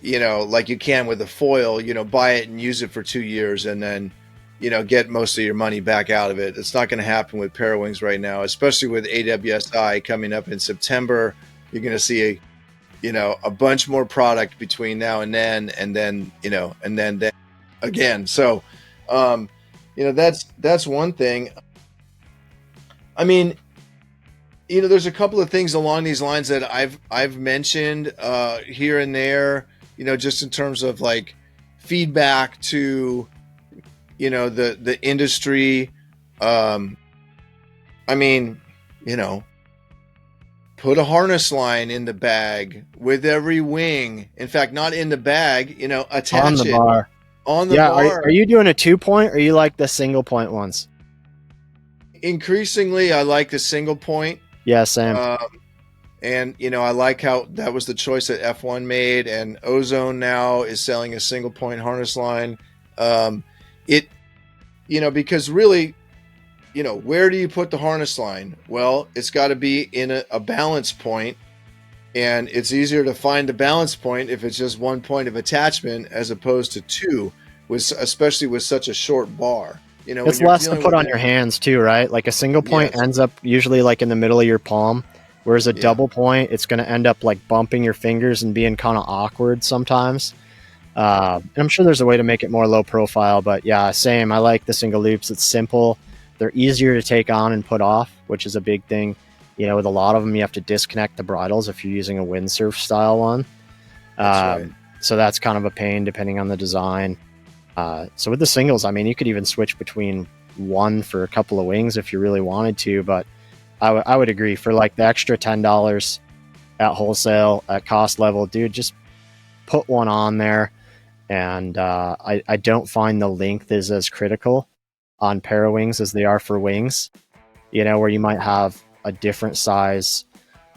like you can with a foil, buy it and use it for 2 years and then, get most of your money back out of it. It's not going to happen with Parawings right now, especially with AWSI coming up in September. You're going to see a bunch more product between now and then again. So, that's one thing. I mean, there's a couple of things along these lines that I've mentioned here and there, just in terms of like feedback to, the industry. I mean, put a harness line in the bag with every wing. In fact, not in the bag, attach on the it bar. On the bar. Are you doing a 2-point or you like the single point ones? Increasingly, I like the single point. Yeah, same. And I like how that was the choice that F1 made, and Ozone now is selling a single point harness line. Because really, where do you put the harness line? Well, it's got to be in a balance point, and it's easier to find the balance point if it's just one point of attachment as opposed to two, especially with such a short bar. It's less to put on your hands too, right? Like a single point ends up usually like in the middle of your palm, whereas a double point, it's going to end up like bumping your fingers and being kind of awkward sometimes. And I'm sure there's a way to make it more low profile, but yeah, same. I like the single loops. It's simple. They're easier to take on and put off, which is a big thing. With a lot of them, you have to disconnect the bridles if you're using a windsurf style one. So that's kind of a pain depending on the design. So with the singles, I mean, you could even switch between one for a couple of wings if you really wanted to, but I would agree for like the extra $10 at wholesale at cost level, dude, just put one on there. And I don't find the length is as critical on Parawings as they are for wings, where you might have a different size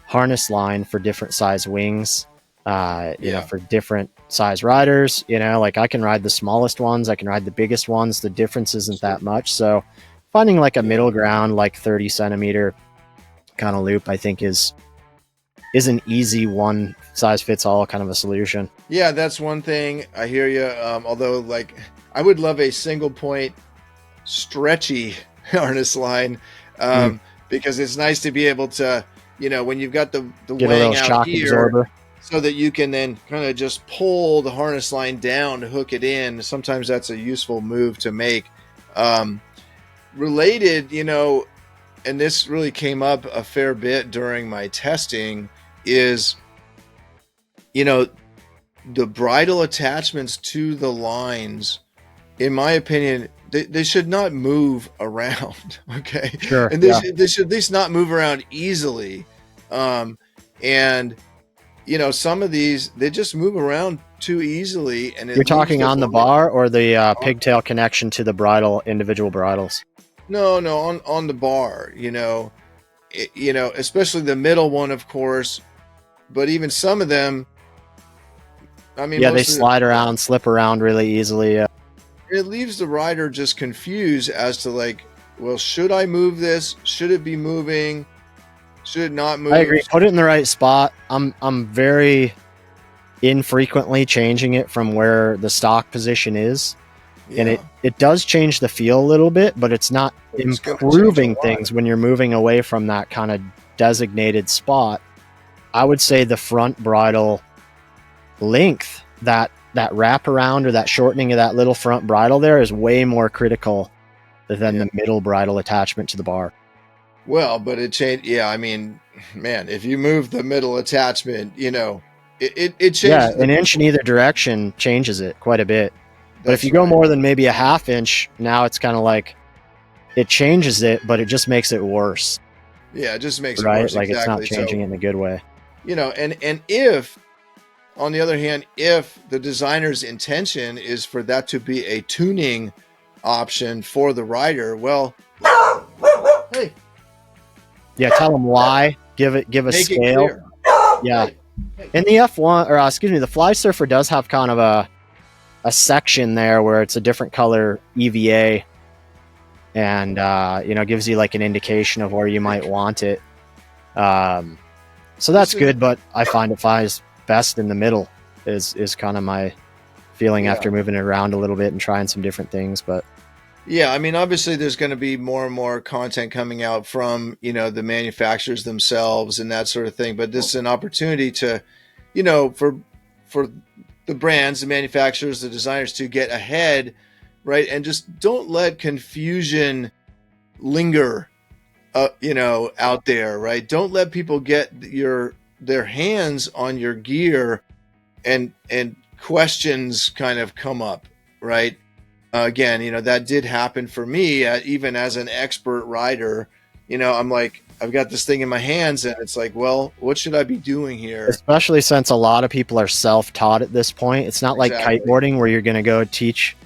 harness line for different size wings, for different size riders. Like I can ride the smallest ones, I can ride the biggest ones. The difference isn't that much. So finding like a middle ground, like 30 centimeter kind of loop, I think is an easy one size fits all kind of a solution. Yeah, that's one thing. I hear you. Although, like, I would love a single point stretchy harness line, because it's nice to be able to, when you've got the wing out here, absorber, so that you can then kind of just pull the harness line down to hook it in. Sometimes that's a useful move to make. Related, and this really came up a fair bit during my testing, is, the bridle attachments to the lines, in my opinion, they should not move around. Okay. Sure. And they should at least not move around easily. And some of these, they just move around too easily. And you're talking on the bar or the pigtail connection to the individual bridles? No, on the bar, especially the middle one, of course, but even some of them, I mean, they slide around, slip around really easily. It leaves the rider just confused as to, like, well, should I move this? Should it be moving? Should it not move? I agree. Put it in the right spot. I'm very infrequently changing it from where the stock position is. Yeah. And it does change the feel a little bit, but it's not It's gonna change a improving lot. things when you're moving away from that kind of designated spot. I would say the front bridle length, that wraparound or that shortening of that little front bridle there is way more critical than the middle bridle attachment to the bar. Well, but it changed. Yeah, I mean, man, if you move the middle attachment, you know, it changes. Yeah, an inch in either direction changes it quite a bit. But if you go more than maybe a half inch, now it's kind of like it changes it, but it just makes it worse. Yeah, it just makes it right. worse. Like Exactly. It's not changing it in a good way. You know, and if, on the other hand, if the designer's intention is for that to be a tuning option for the rider, well, hey, yeah, tell them why. Give a scale. Yeah, Hey. and the F1 or excuse me, the Flysurfer does have kind of a section there where it's a different color EVA, and you know, gives you like an indication of where you might want it. So that's good, but I find it flies best in the middle. Is kind of my feeling after moving it around a little bit and trying some different things. But yeah, I mean, obviously there's going to be more and more content coming out from, you know, the manufacturers themselves and that sort of thing. But this is an opportunity to, you know, for the brands, the manufacturers, the designers to get ahead, right? And just don't let confusion linger, you know, out there, right? Don't let people get their hands on your gear and questions kind of come up, right? Again, you know, that did happen for me, even as an expert rider. You know, I'm like, I've got this thing in my hands and it's like, well, what should I be doing here? Especially since a lot of people are self-taught at this point. It's not like kiteboarding where you're going to go teach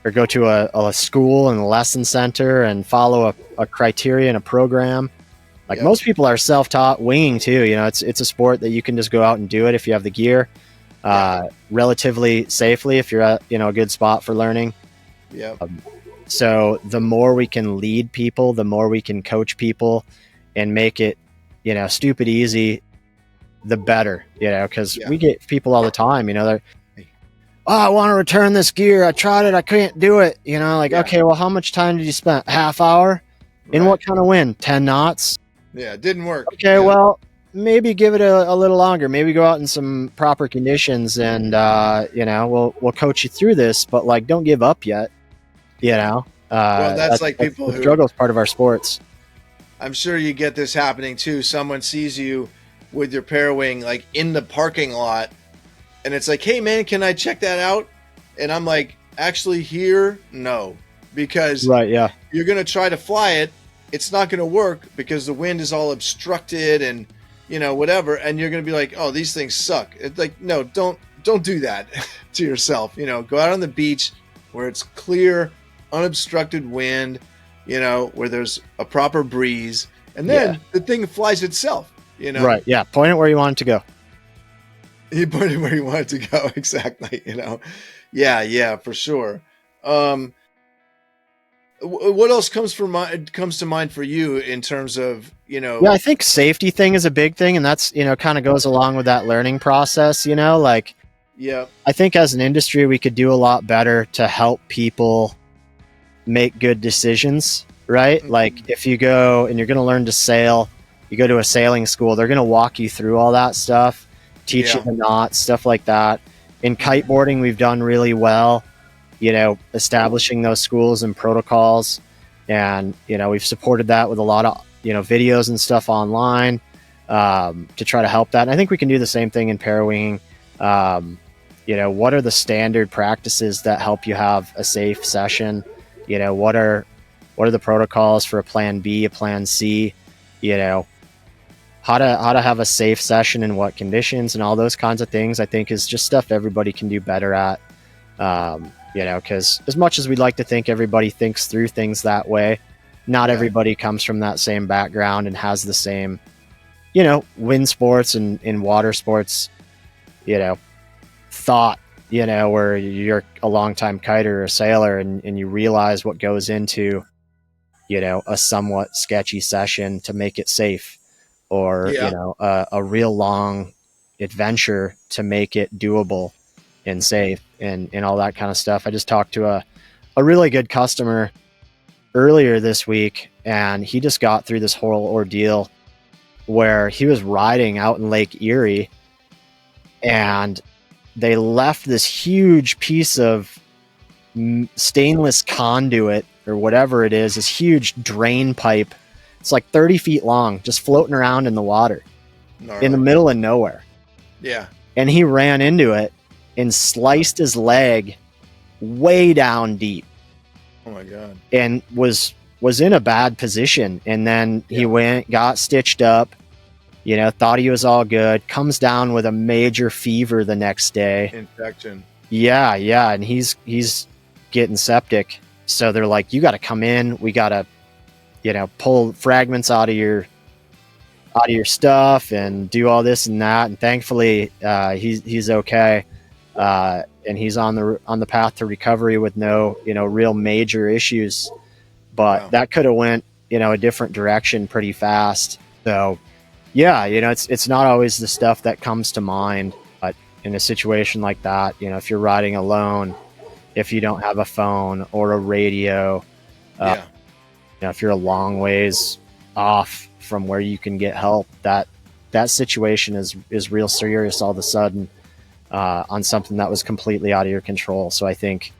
or go to a school and a lesson center and follow a criteria and a program. Like most people are self-taught. Winging too, you know, it's a sport that you can just go out and do it if you have the gear, relatively safely if you're at, you know, a good spot for learning. Yeah. So the more we can lead people, the more we can coach people and make it, you know, stupid easy, the better, you know, because we get people all the time, you know, they're, oh, I want to return this gear. I tried it. I couldn't do it. You know, like, okay, well, how much time did you spend? Half hour? In what kind of wind? 10 knots? Yeah, it didn't work. Okay, well, maybe give it a little longer. Maybe go out in some proper conditions and, you know, we'll coach you through this, but like, don't give up yet. You know, well, that's like people who struggle is part of our sports. I'm sure you get this happening too. Someone sees you with your Parawing like in the parking lot, and it's like, hey man, can I check that out? And I'm like, actually, here, no, because you're gonna try to fly it. It's not gonna work because the wind is all obstructed and, you know, whatever, and you're gonna be like, oh, these things suck. It's like, no, don't do that to yourself. You know, go out on the beach where it's clear, unobstructed wind, you know, where there's a proper breeze, and then the thing flies itself, you know. Right. Yeah. Point it where you want it to go. You point it where you want it to go. Exactly. You know. Yeah, for sure. What else comes to mind for you in terms of, you know? Yeah, I think safety thing is a big thing, and that's, you know, kind of goes along with that learning process, you know, like, I think as an industry, we could do a lot better to help people make good decisions, right? Mm-hmm. Like if you go and you're going to learn to sail, you go to a sailing school, they're going to walk you through all that stuff, teach you the knots, stuff like that. In kiteboarding, we've done really well, you know, establishing those schools and protocols. And, you know, we've supported that with a lot of, you know, videos and stuff online to try to help that. And I think we can do the same thing in parawinging. You know, what are the standard practices that help you have a safe session? You know, what are the protocols for a plan B, a plan C, you know, how to have a safe session in what conditions and all those kinds of things, I think is just stuff everybody can do better at. You know, because as much as we'd like to think everybody thinks through things that way, not everybody comes from that same background and has the same, you know, wind sports and in water sports, you know, thought, you know, where you're a longtime kiter or a sailor and you realize what goes into, you know, a somewhat sketchy session to make it safe, or, you know, a real long adventure to make it doable and safe and all that kind of stuff. I just talked to a really good customer earlier this week, and he just got through this whole ordeal where he was riding out in Lake Erie, and they left this huge piece of stainless conduit or whatever it is, this huge drain pipe. It's like 30 feet long, just floating around in the water. Gnarly. In the middle of nowhere. Yeah. And he ran into it and sliced his leg way down deep. Oh my God. And was in a bad position. And then he went, got stitched up, you know, thought he was all good, comes down with a major fever the next day. Infection. Yeah. And he's getting septic. So they're like, you got to come in. We got to, you know, pull fragments out of your stuff and do all this and that. And thankfully, he's okay. And he's on the path to recovery with no, you know, real major issues, but that could have went, you know, a different direction pretty fast. So yeah, you know, it's not always the stuff that comes to mind, but in a situation like that, you know, if you're riding alone, if you don't have a phone or a radio, you know, if you're a long ways off from where you can get help, that situation is real serious all of a sudden, on something that was completely out of your control. So I think,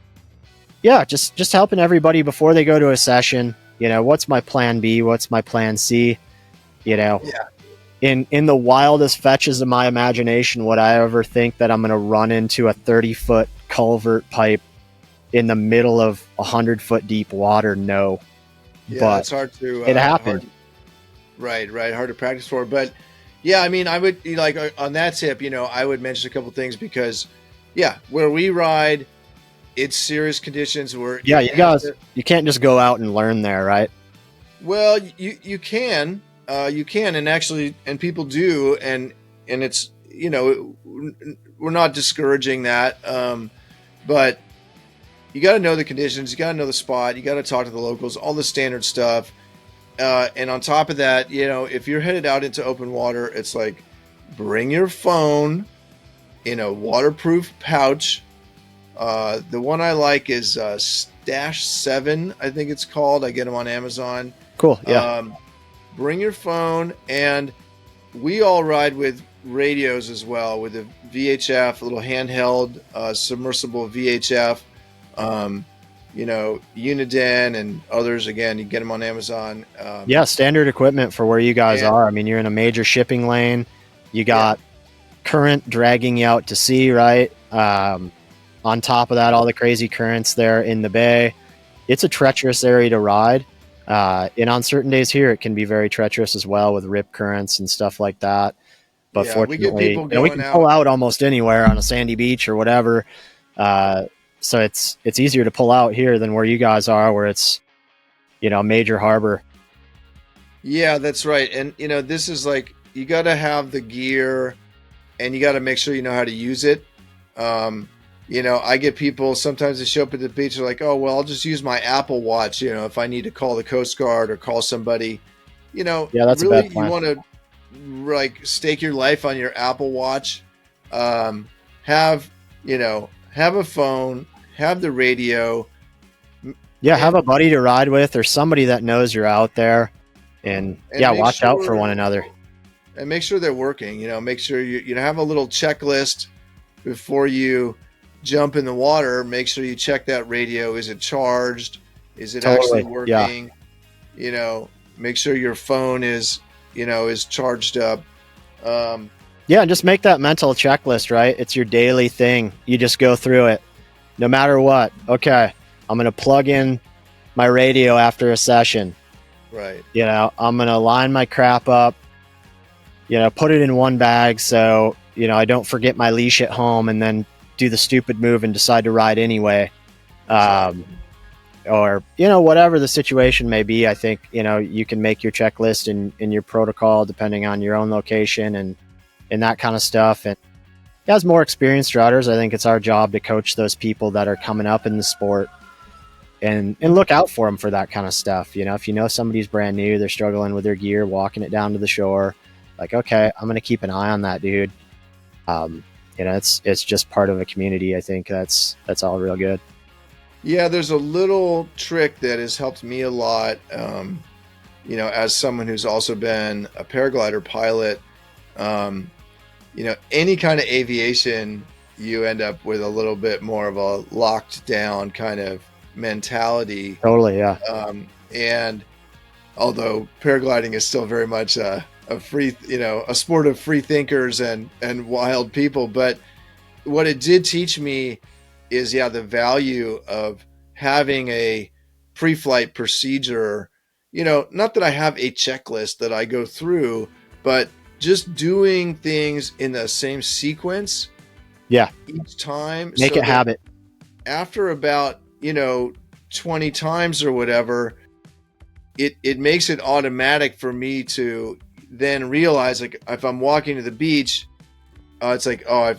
just helping everybody before they go to a session, you know, what's my plan B? What's my plan C? You know, in the wildest fetches of my imagination, would I ever think that I'm going to run into a 30-foot culvert pipe in the middle of 100-foot deep water? No. Yeah, but it's hard to. It happened. Right. Hard to practice for. But yeah, I mean, I would like on that tip, you know, I would mention a couple things because, where we ride, it's serious conditions where. Yeah, you can't just go out and learn there, right? Well, you can, and actually, and people do, and it's, you know, we're not discouraging that, but. You got to know the conditions. You got to know the spot. You got to talk to the locals, all the standard stuff. And on top of that, you know, if you're headed out into open water, it's like bring your phone in a waterproof pouch. The one I like is Stash 7, I think it's called. I get them on Amazon. Cool. Yeah. Bring your phone, and we all ride with radios as well, with a VHF, a little handheld submersible VHF. You know, Uniden and others, again, you get them on Amazon. Standard equipment for where you guys are. I mean, you're in a major shipping lane. You got current dragging you out to sea, right? On top of that, all the crazy currents there in the bay. It's a treacherous area to ride. And on certain days here, it can be very treacherous as well with rip currents and stuff like that. But fortunately, we can pull out almost anywhere on a sandy beach or whatever. So it's easier to pull out here than where you guys are, where it's, you know, a major harbor. Yeah, that's right. And, you know, this is like, you got to have the gear and you got to make sure you know how to use it. You know, I get people, sometimes they show up at the beach, they're like, oh, well, I'll just use my Apple Watch, you know, if I need to call the Coast Guard or call somebody, you know, that's really, a bad plan. You want to like stake your life on your Apple Watch. Have a phone, have the radio. Have a buddy to ride with or somebody that knows you're out there, and watch out for one another. And make sure they're working, you know, make sure you have a little checklist before you jump in the water. Make sure you check that radio. Is it charged? Is it actually working? Yeah. You know, make sure your phone is charged up. Yeah, just make that mental checklist, right? It's your daily thing. You just go through it no matter what. Okay, I'm going to plug in my radio after a session. Right. You know, I'm going to line my crap up, you know, put it in one bag so, you know, I don't forget my leash at home and then do the stupid move and decide to ride anyway. Or, you know, whatever the situation may be. I think, you know, you can make your checklist in your protocol depending on your own location and that kind of stuff. And as more experienced riders, I think it's our job to coach those people that are coming up in the sport and look out for them for that kind of stuff. You know, if you know somebody's brand new, they're struggling with their gear, walking it down to the shore, like, okay, I'm going to keep an eye on that dude. It's just part of a community. I think that's all real good. Yeah, there's a little trick that has helped me a lot. As someone who's also been a paraglider pilot, any kind of aviation, you end up with a little bit more of a locked down kind of mentality. Totally, yeah. And although paragliding is still very much a free, a sport of free thinkers and wild people, but what it did teach me is, the value of having a pre-flight procedure. Not that I have a checklist that I go through, but just doing things in the same sequence. Yeah. Each time. Make it habit. After about, 20 times or whatever, it makes it automatic for me to then realize, like, if I'm walking to the beach, it's like, I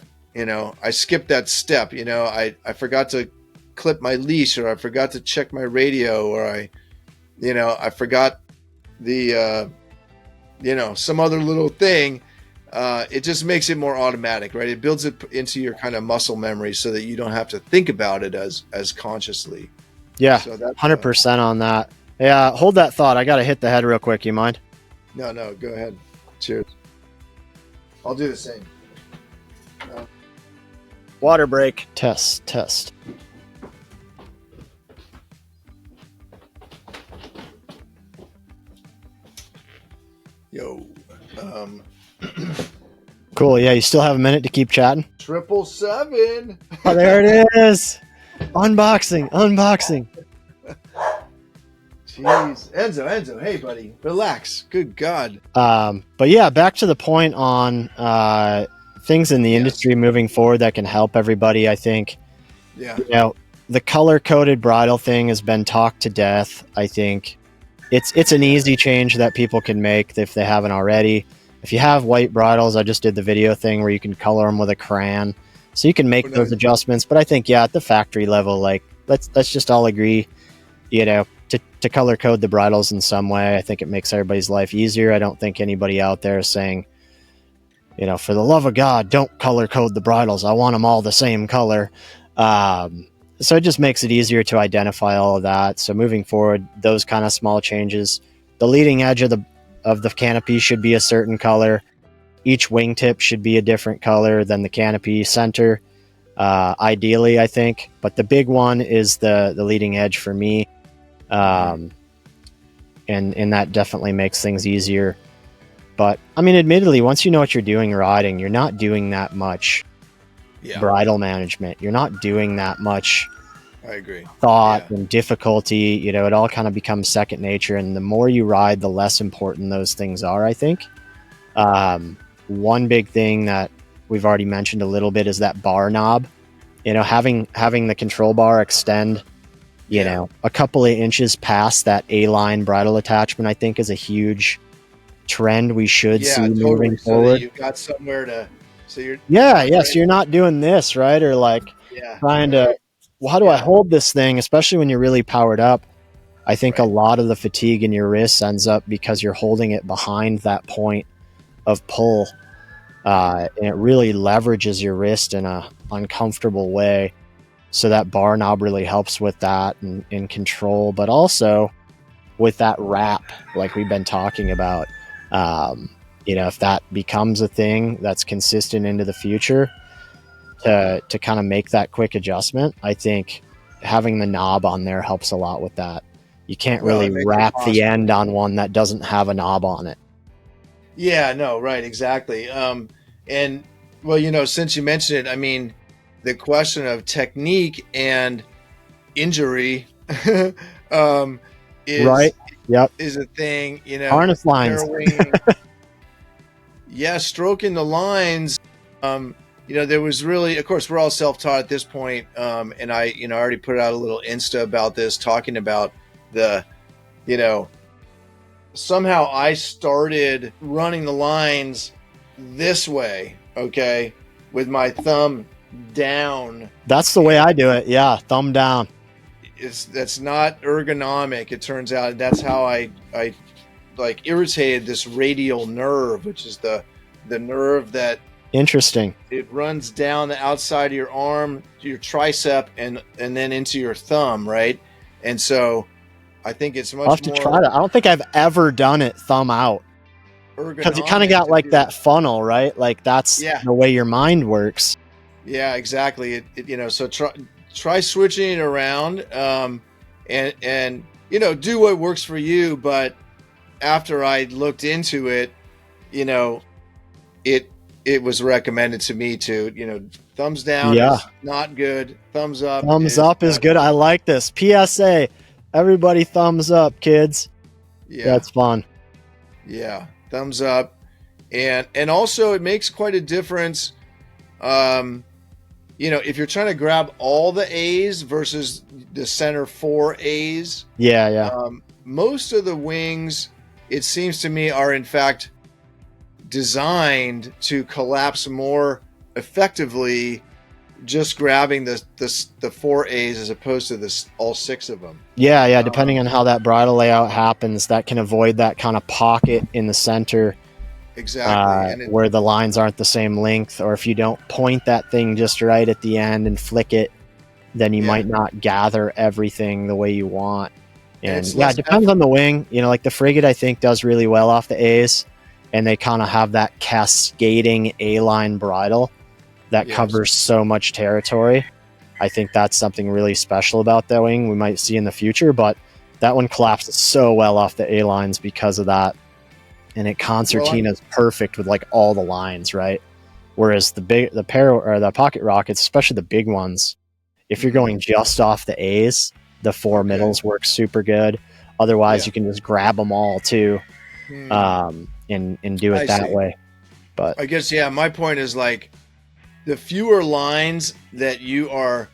skipped that step. I forgot to clip my leash, or I forgot to check my radio, or I forgot the, some other little thing. It just makes it more automatic, right? It builds it into your kind of muscle memory so that you don't have to think about it as consciously. Yeah, so 100% on that. Yeah, hold that thought. I got to hit the head real quick. You mind? No, go ahead. Cheers. I'll do the same. Water break. Test. Yo. Cool. Yeah, you still have a minute to keep chatting? 777. Oh, there it is. Unboxing. Jeez. Enzo. Hey, buddy. Relax. Good God. But yeah, back to the point on things in the industry moving forward that can help everybody, I think. Yeah. The color-coded bridle thing has been talked to death. I think it's an easy change that people can make if they haven't already. If you have white bridles, I just did the video thing where you can color them with a crayon. So you can make those adjustments. But I think, at the factory level, like, let's just all agree, to color code the bridles in some way. I think it makes everybody's life easier. I don't think anybody out there is saying, for the love of God, don't color code the bridles. I want them all the same color. So it just makes it easier to identify all of that. So moving forward, those kind of small changes. The leading edge of the canopy should be a certain color. Each wingtip should be a different color than the canopy center, ideally, I think. But the big one is the leading edge for me. And that definitely makes things easier. But I mean, admittedly, once you know what you're doing riding, you're not doing that much bridle management. You're not doing that much I agree. Thought and difficulty. It all kind of becomes second nature. And the more you ride, the less important those things are, I think. One big thing that we've already mentioned a little bit is that bar knob. Having the control bar extend a couple of inches past that A-line bridle attachment, I think, is a huge trend we should see moving forward. So you've got somewhere to, so you're so you're not doing this, right? Or like trying to, well, how do I hold this thing, especially when you're really powered up? I think a lot of the fatigue in your wrists ends up because you're holding it behind that point of pull, and it really leverages your wrist in a uncomfortable way. So that bar knob really helps with that and in control, but also with that wrap, like we've been talking about. If that becomes a thing that's consistent into the future, to kind of make that quick adjustment, I think having the knob on there helps a lot with that. You can't really wrap the end on one that doesn't have a knob on it. Yeah, no, right, exactly. And well, since you mentioned it, I mean, the question of technique and injury is right. Yep. Is a thing, harness lines. Stroking the lines. There was really, of course, we're all self-taught at this point. And I already put out a little Insta about this, talking about the, somehow I started running the lines this way, okay, with my thumb down. That's the way I do it. Yeah, thumb down. That's not ergonomic, it turns out. That's how I like irritated this radial nerve, which is the nerve that Interesting. It runs down the outside of your arm, your tricep, and then into your thumb, right? And so I think it's I'll have much to more try that. I don't think I've ever done it thumb out because you kind of ergonomic got to like do that it. funnel, right? Like that's Yeah, the way your mind works. yeah, exactly. So try switching it around, and do what works for you. But after I looked into it, you know, it it was recommended to me to, thumbs down Yeah. is not good. Thumbs up Thumbs is up is better. good. I like this. PSA. Everybody thumbs up, kids. Yeah, That's fun. yeah, thumbs up, and also it makes quite a difference. Um, if you're trying to grab all the A's versus the center four A's, Yeah, yeah. most of the wings, it seems to me, are in fact designed to collapse more effectively just grabbing the four A's as opposed to all six of them. Yeah, yeah. Depending on how that bridle layout happens, that can avoid that kind of pocket in the center Exactly. And where the lines aren't the same length, or if you don't point that thing just right at the end and flick it, then you might not gather everything the way you want. And yeah, it depends on the wing. Like the Frigate, I think, does really well off the A's, and they kind of have that cascading A-line bridle that covers so much territory. I think that's something really special about that wing we might see in the future, but that one collapses so well off the A-lines because of that. And it concertina's perfect with like all the lines, right? Whereas the pocket rockets, especially the big ones, if you're going just off the A's, the four middles work super good. Otherwise, you can just grab them all too, and do it that way. But I guess, my point is like the fewer lines that you are,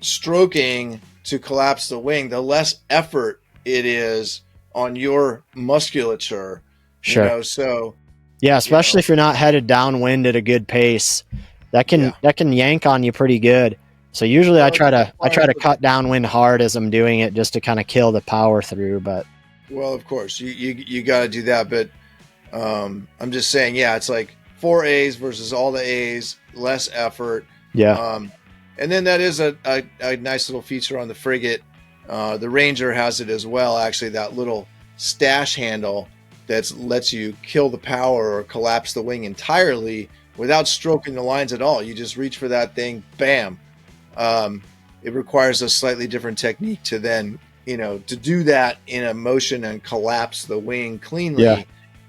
stroking to collapse the wing, the less effort it is on your musculature. Sure. So yeah, especially if you're not headed downwind at a good pace, that can yank on you pretty good. So usually I try to cut downwind hard as I'm doing it just to kind of kill the power through. But of course you got to do that. But I'm just saying, it's like 4 A's versus all the A's, less effort. Yeah. And then that is a nice little feature on the Frigate. The Ranger has it as well, actually, that little stash handle that lets you kill the power or collapse the wing entirely without stroking the lines at all. You just reach for that thing, bam. It requires a slightly different technique to then, to do that in a motion and collapse the wing cleanly. Yeah.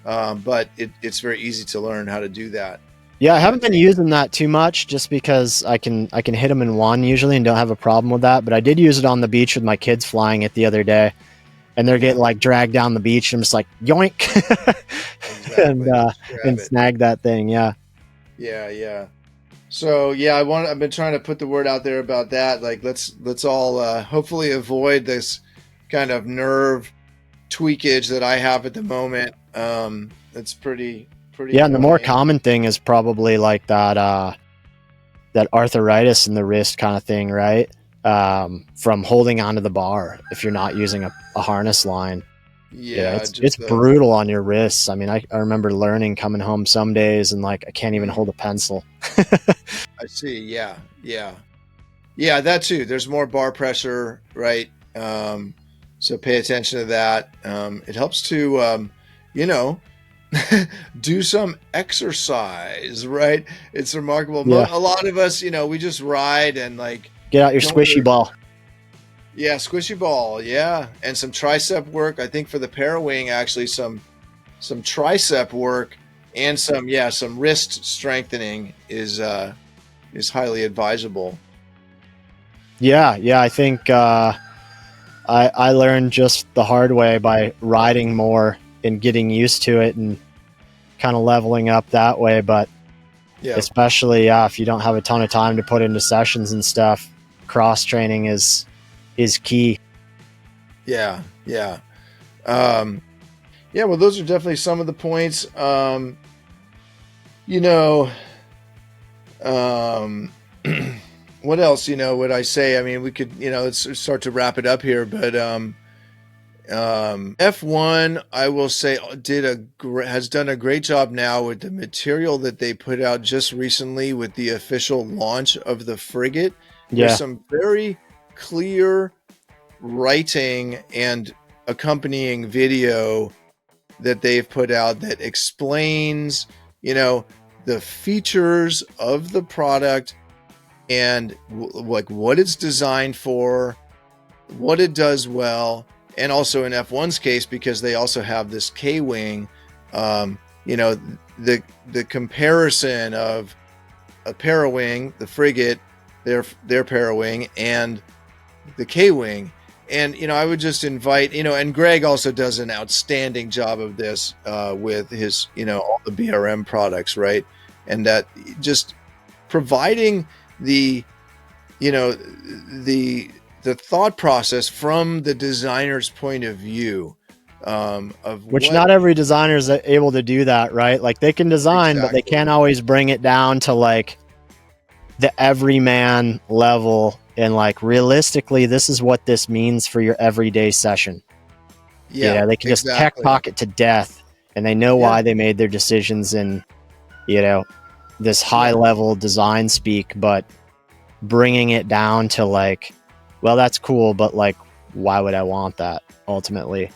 But it's very easy to learn how to do that. Yeah, I haven't been using that too much just because I can hit them in one usually and don't have a problem with that. But I did use it on the beach with my kids flying it the other day, and they're getting like dragged down the beach, and I'm just like yoink, and snag that thing. Yeah. So I've been trying to put the word out there about that. Like let's all hopefully avoid this kind of nerve tweakage that I have at the moment. It's pretty. Yeah, and the more common thing is probably like that arthritis in the wrist kind of thing, right? From holding onto the bar if you're not using a harness line. It's brutal on your wrists. I mean, I remember learning coming home some days and like I can't even hold a pencil. I see. Yeah, that too. There's more bar pressure, right? So pay attention to that. It helps to do some exercise, right? It's remarkable. Yeah. A lot of us, we just ride and like get out your squishy ball. Yeah, squishy ball. Yeah, and some tricep work. I think for the Parawing, actually, some tricep work and some wrist strengthening is highly advisable. Yeah. I think I learned just the hard way by riding more and getting used to it and kind of leveling up that way. But especially if you don't have a ton of time to put into sessions and stuff, cross training is key. Yeah. Well, those are definitely some of the points. What else? Would I say? I mean, we could, let's start to wrap it up here, but F1, I will say, has done a great job now with the material that they put out just recently with the official launch of the frigate. Yeah. There's some very clear writing and accompanying video that they've put out that explains, the features of the product and like what it's designed for, what it does well. And also in F1's case, because they also have this K-wing, the comparison of a Parawing, the frigate, their Parawing, and the K-wing. And, I would just invite, and Greg also does an outstanding job of this with his, all the BRM products, right? And that just providing the thought process from the designer's point of view, of which not every designer is able to do that, right? Like they can design, Exactly. but they can't always bring it down to like the everyman level. And like realistically, this is what this means for your everyday session. Yeah, they can just tech talk it to death, and they know why they made their decisions in, this high level design speak, but bringing it down to like, well, that's cool, but like, why would I want that ultimately?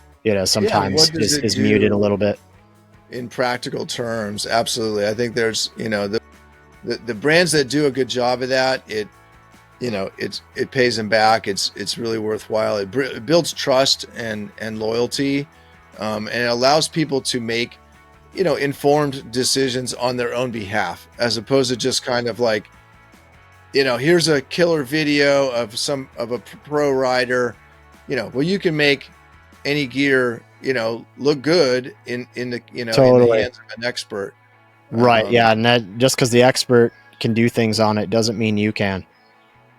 Sometimes is muted a little bit. In practical terms, absolutely. I think there's, the brands that do a good job of that, it pays them back. It's really worthwhile. It builds trust and loyalty, and it allows people to make, informed decisions on their own behalf, as opposed to just kind of like, here's a killer video of a pro rider, well, you can make any gear, look good in the, Totally. in the hands of an expert. Right. Yeah. And that just because the expert can do things on it doesn't mean you can.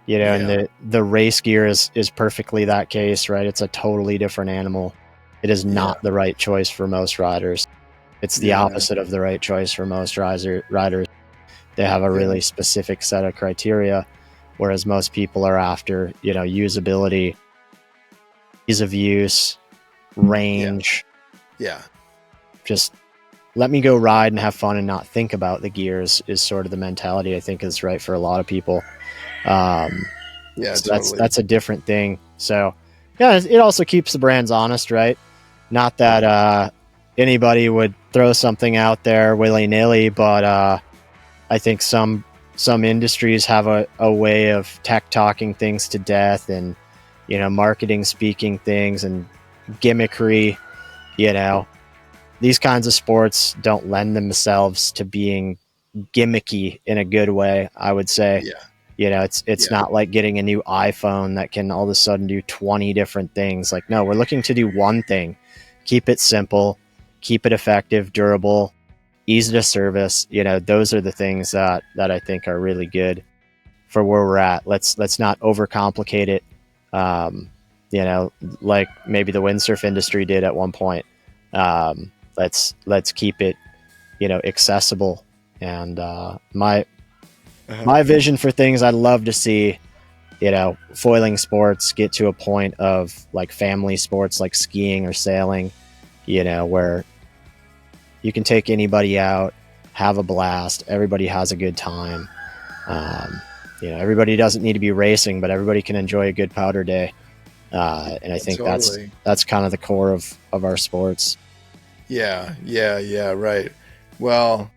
And the race gear is perfectly that case, right? It's a totally different animal. It is not the right choice for most riders. It's the opposite of the right choice for most riders. They have a really specific set of criteria, whereas most people are after, usability, ease of use, range. Yeah. Just let me go ride and have fun and not think about the gears is sort of the mentality I think is right for a lot of people. So totally. that's a different thing. So it also keeps the brands honest, right? Not that anybody would throw something out there willy-nilly, but I think some industries have a way of tech talking things to death and marketing speaking things and gimmickry. These kinds of sports don't lend themselves to being gimmicky in a good way, I would say. It's not like getting a new iPhone that can all of a sudden do 20 different things. Like, no, we're looking to do one thing. Keep it simple, keep it effective, durable, easy to service. Those are the things that I think are really good for where we're at. Let's not overcomplicate it. Like maybe the windsurf industry did at one point. Let's keep it, accessible. And my vision for things, I'd love to see, foiling sports get to a point of like family sports like skiing or sailing, where you can take anybody out, have a blast, everybody has a good time. Everybody doesn't need to be racing, but everybody can enjoy a good powder day. And I think that's kind of the core of our sports. Yeah, right. Well,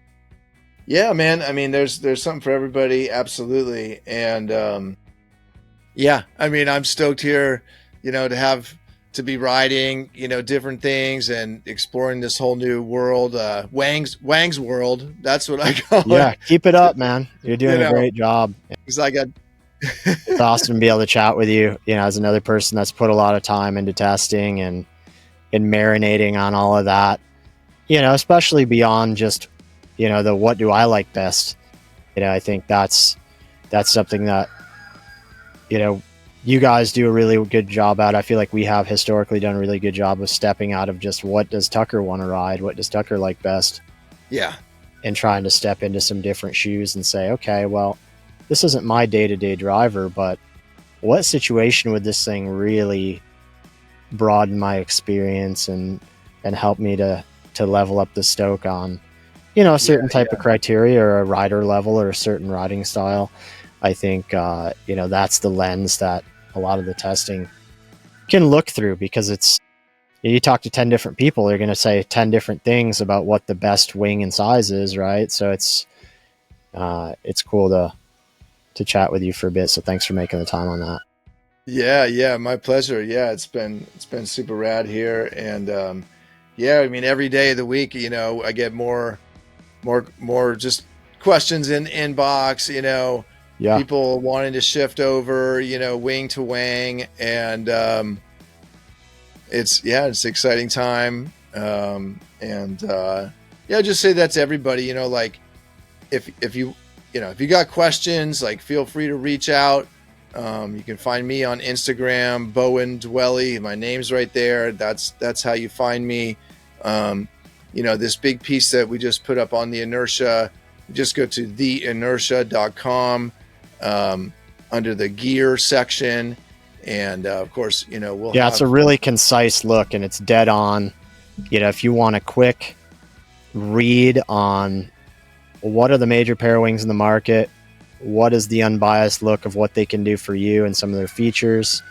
yeah, man. I mean, there's something for everybody, absolutely. And I'm stoked here, to be riding, different things and exploring this whole new world, Wang's world. That's what I call it. Yeah, keep it up, man. You're doing a great job. Because I got. It's awesome to be able to chat with you, as another person that's put a lot of time into testing and marinating on all of that, especially beyond just, the what do I like best. I think that's something that, you guys do a really good job at. I feel like we have historically done a really good job of stepping out of just what does Tucker want to ride? What does Tucker like best? Yeah. And trying to step into some different shoes and say, okay, well, this isn't my day-to-day driver, but what situation would this thing really broaden my experience and help me to level up the stoke on, you know, a certain type of criteria or a rider level or a certain riding style. I think, you know, that's the lens that a lot of the testing can look through, because it's, you talk to 10 different people, they're going to say 10 different things about what the best wing and size is, right? So it's cool to chat with you for a bit. So thanks for making the time on that. Yeah, my pleasure. Yeah, it's been super rad here, and yeah, I mean, every day of the week, you know, I get more just questions in inbox, you know, people wanting to shift over, you know, wing to wing, and it's an exciting time, and just say that to everybody, you know, like if you got questions, like, feel free to reach out. You can find me on Instagram, Bowen Dwelle. My name's right there. That's how you find me. You know, this big piece that we just put up on the Inertia, just go to theinertia.com under the gear section. And of course, you know, it's a really concise look, and it's dead on. You know, if you want a quick read on what are the major parawings in the market, what is the unbiased look of what they can do for you and some of their features,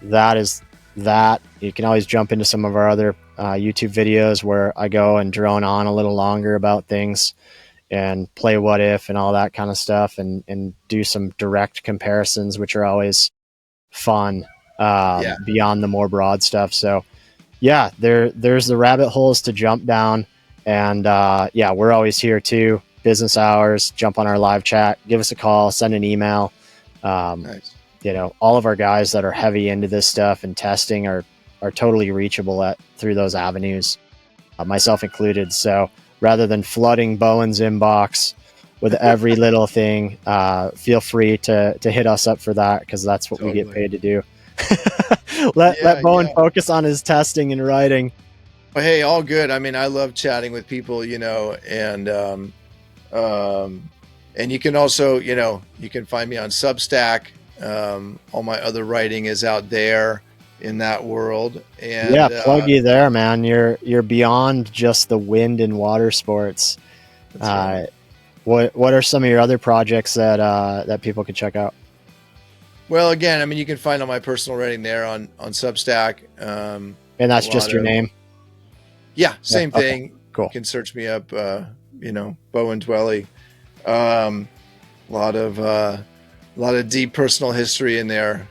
that is that. You can always jump into some of our other YouTube videos where I go and drone on a little longer about things and play what if and all that kind of stuff, and do some direct comparisons, which are always fun, beyond the more broad stuff. So there's the rabbit holes to jump down, and we're always here too. Business hours, jump on our live chat, give us a call, send an email. Nice. You know, all of our guys that are heavy into this stuff and testing are totally reachable through those avenues, myself included. So rather than flooding Bowen's inbox with every little thing, feel free to hit us up for that, because that's what we get paid to do. let Bowen focus on his testing and writing. Well, hey, all good. I mean, I love chatting with people, you know, and you can also, you know, you can find me on Substack. All my other writing is out there in that world. And plug you there, man. You're beyond just the wind and water sports. Right. What are some of your other projects that people can check out? Well, again, I mean, you can find all my personal writing there on Substack. And that's just your name? Yeah, same thing. Okay, cool. You can search me up, you know, Bowen Dwelle. A lot of deep personal history in there.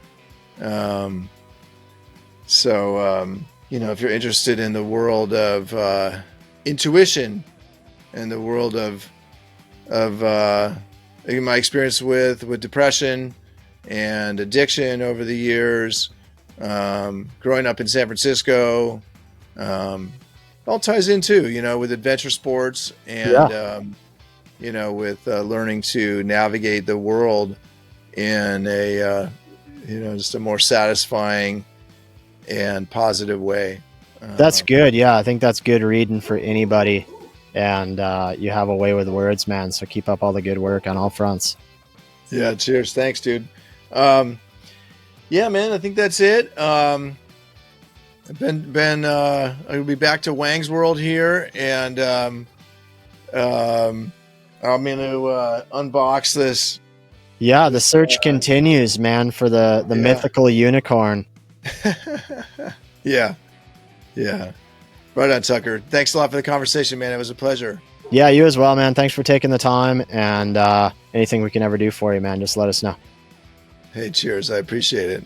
So, you know, if you're interested in the world of intuition and the world of my experience with depression and addiction over the years, growing up in San Francisco, all ties in too, you know, with adventure sports and, you know, with learning to navigate the world in a, you know, just a more satisfying and positive way. That's good. Yeah, I think that's good reading for anybody. And you have a way with words, man. So keep up all the good work on all fronts. Yeah, cheers. Thanks, dude. Yeah, man, I think that's it. I'll be back to Wang's World here, and I'm going to unbox this. Yeah, the search continues, man, for the mythical unicorn. Yeah. Right on, Tucker. Thanks a lot for the conversation, man. It was a pleasure. Yeah, you as well, man. Thanks for taking the time, and anything we can ever do for you, man, just let us know. Hey, cheers. I appreciate it.